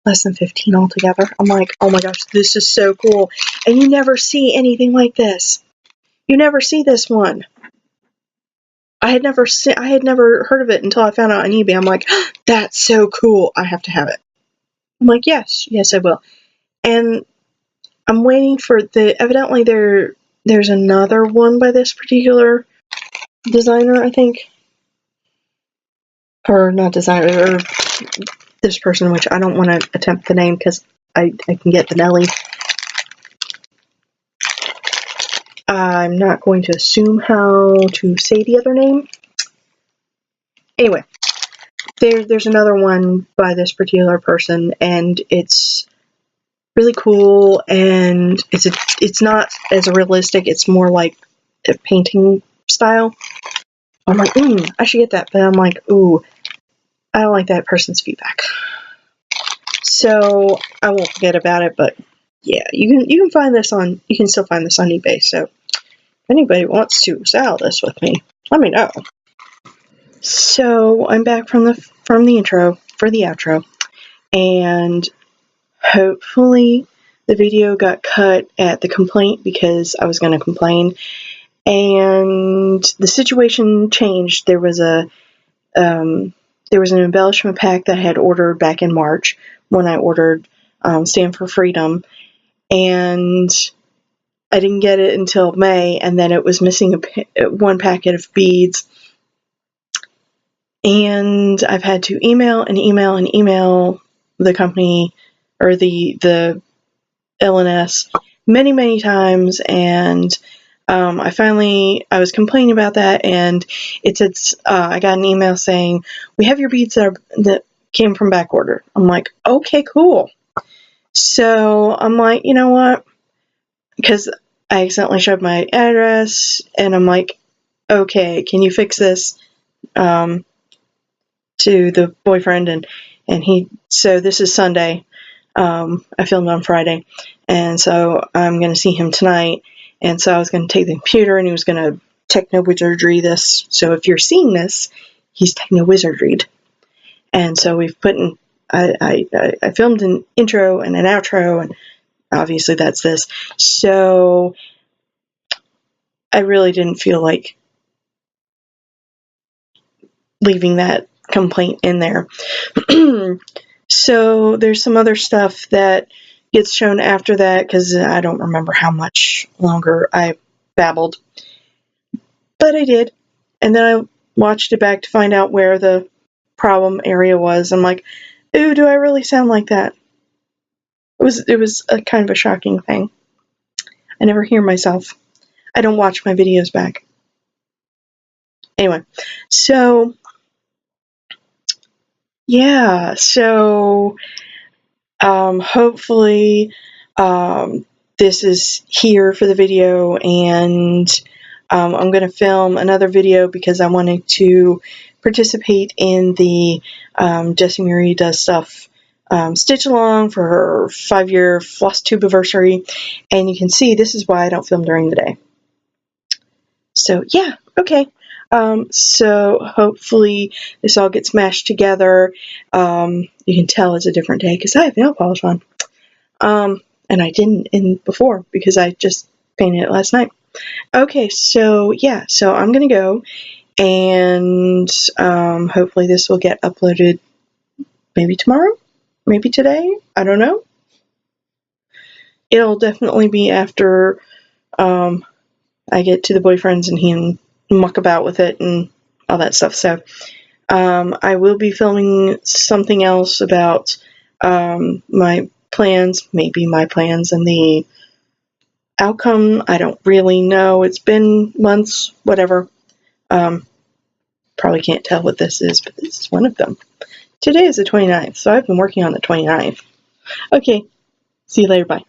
S1: less than 15 altogether. I'm like, oh my gosh, this is so cool. And you never see anything like this. You never see this one. I had never heard of it until I found it on eBay. I'm like, that's so cool. I have to have it. I'm like, yes, I will. And I'm waiting for evidently there's another one by this particular designer, I think. Or not designer, or this person, which I don't want to attempt the name because I can get the Nelly. I'm not going to assume how to say the other name. Anyway, there's another one by this particular person, and it's really cool, and it's not as realistic. It's more like a painting style. I'm like, I should get that, but I'm like, ooh, I don't like that person's feedback. So I won't forget about it, but yeah, you can find this on, you can still find this on eBay. So if anybody wants to sell this with me, let me know. So I'm back from the intro for the outro, and hopefully the video got cut at the complaint because I was going to complain, and the situation changed. There was an embellishment pack that I had ordered back in March when I ordered Stand for Freedom, and I didn't get it until May, and then it was missing one packet of beads. And I've had to email the company, or the LNS many times, and I was complaining about that, and it said, I got an email saying, we have your beads that came from back order. I'm like, okay, cool. So I'm like, you know what? Because I accidentally showed my address, and I'm like, okay, can you fix this? To the boyfriend, and and so this is Sunday. I filmed on Friday, and so I'm going to see him tonight. And so I was going to take the computer, and he was going to techno-wizardry this. So if you're seeing this, he's techno-wizardried. And so we've put in, I filmed an intro and an outro, and obviously that's this. So I really didn't feel like leaving that complaint in there. So there's some other stuff that gets shown after that, because I don't remember how much longer I babbled. But I did. And then I watched it back to find out where the problem area was. I'm like, ooh, do I really sound like that? It was a kind of a shocking thing. I never hear myself. I don't watch my videos back. Anyway, so yeah, so hopefully this is here for the video, and I'm going to film another video because I wanted to participate in the Jessie Marie Does Stuff stitch along for her 5-year Flosstube anniversary, and you can see this is why I don't film during the day. So yeah, okay. So hopefully this all gets mashed together. You can tell it's a different day because I have nail polish on. And I didn't before because I just painted it last night. Okay, so yeah, so I'm gonna go, and hopefully this will get uploaded maybe tomorrow, maybe today, I don't know. It'll definitely be after I get to the boyfriends and he can muck about with it and all that stuff. So I will be filming something else about my plans, maybe my plans and the outcome. I don't really know. It's been months, whatever. Probably can't tell what this is, but this is one of them. Today is the 29th, so I've been working on the 29th. Okay, see you later, bye.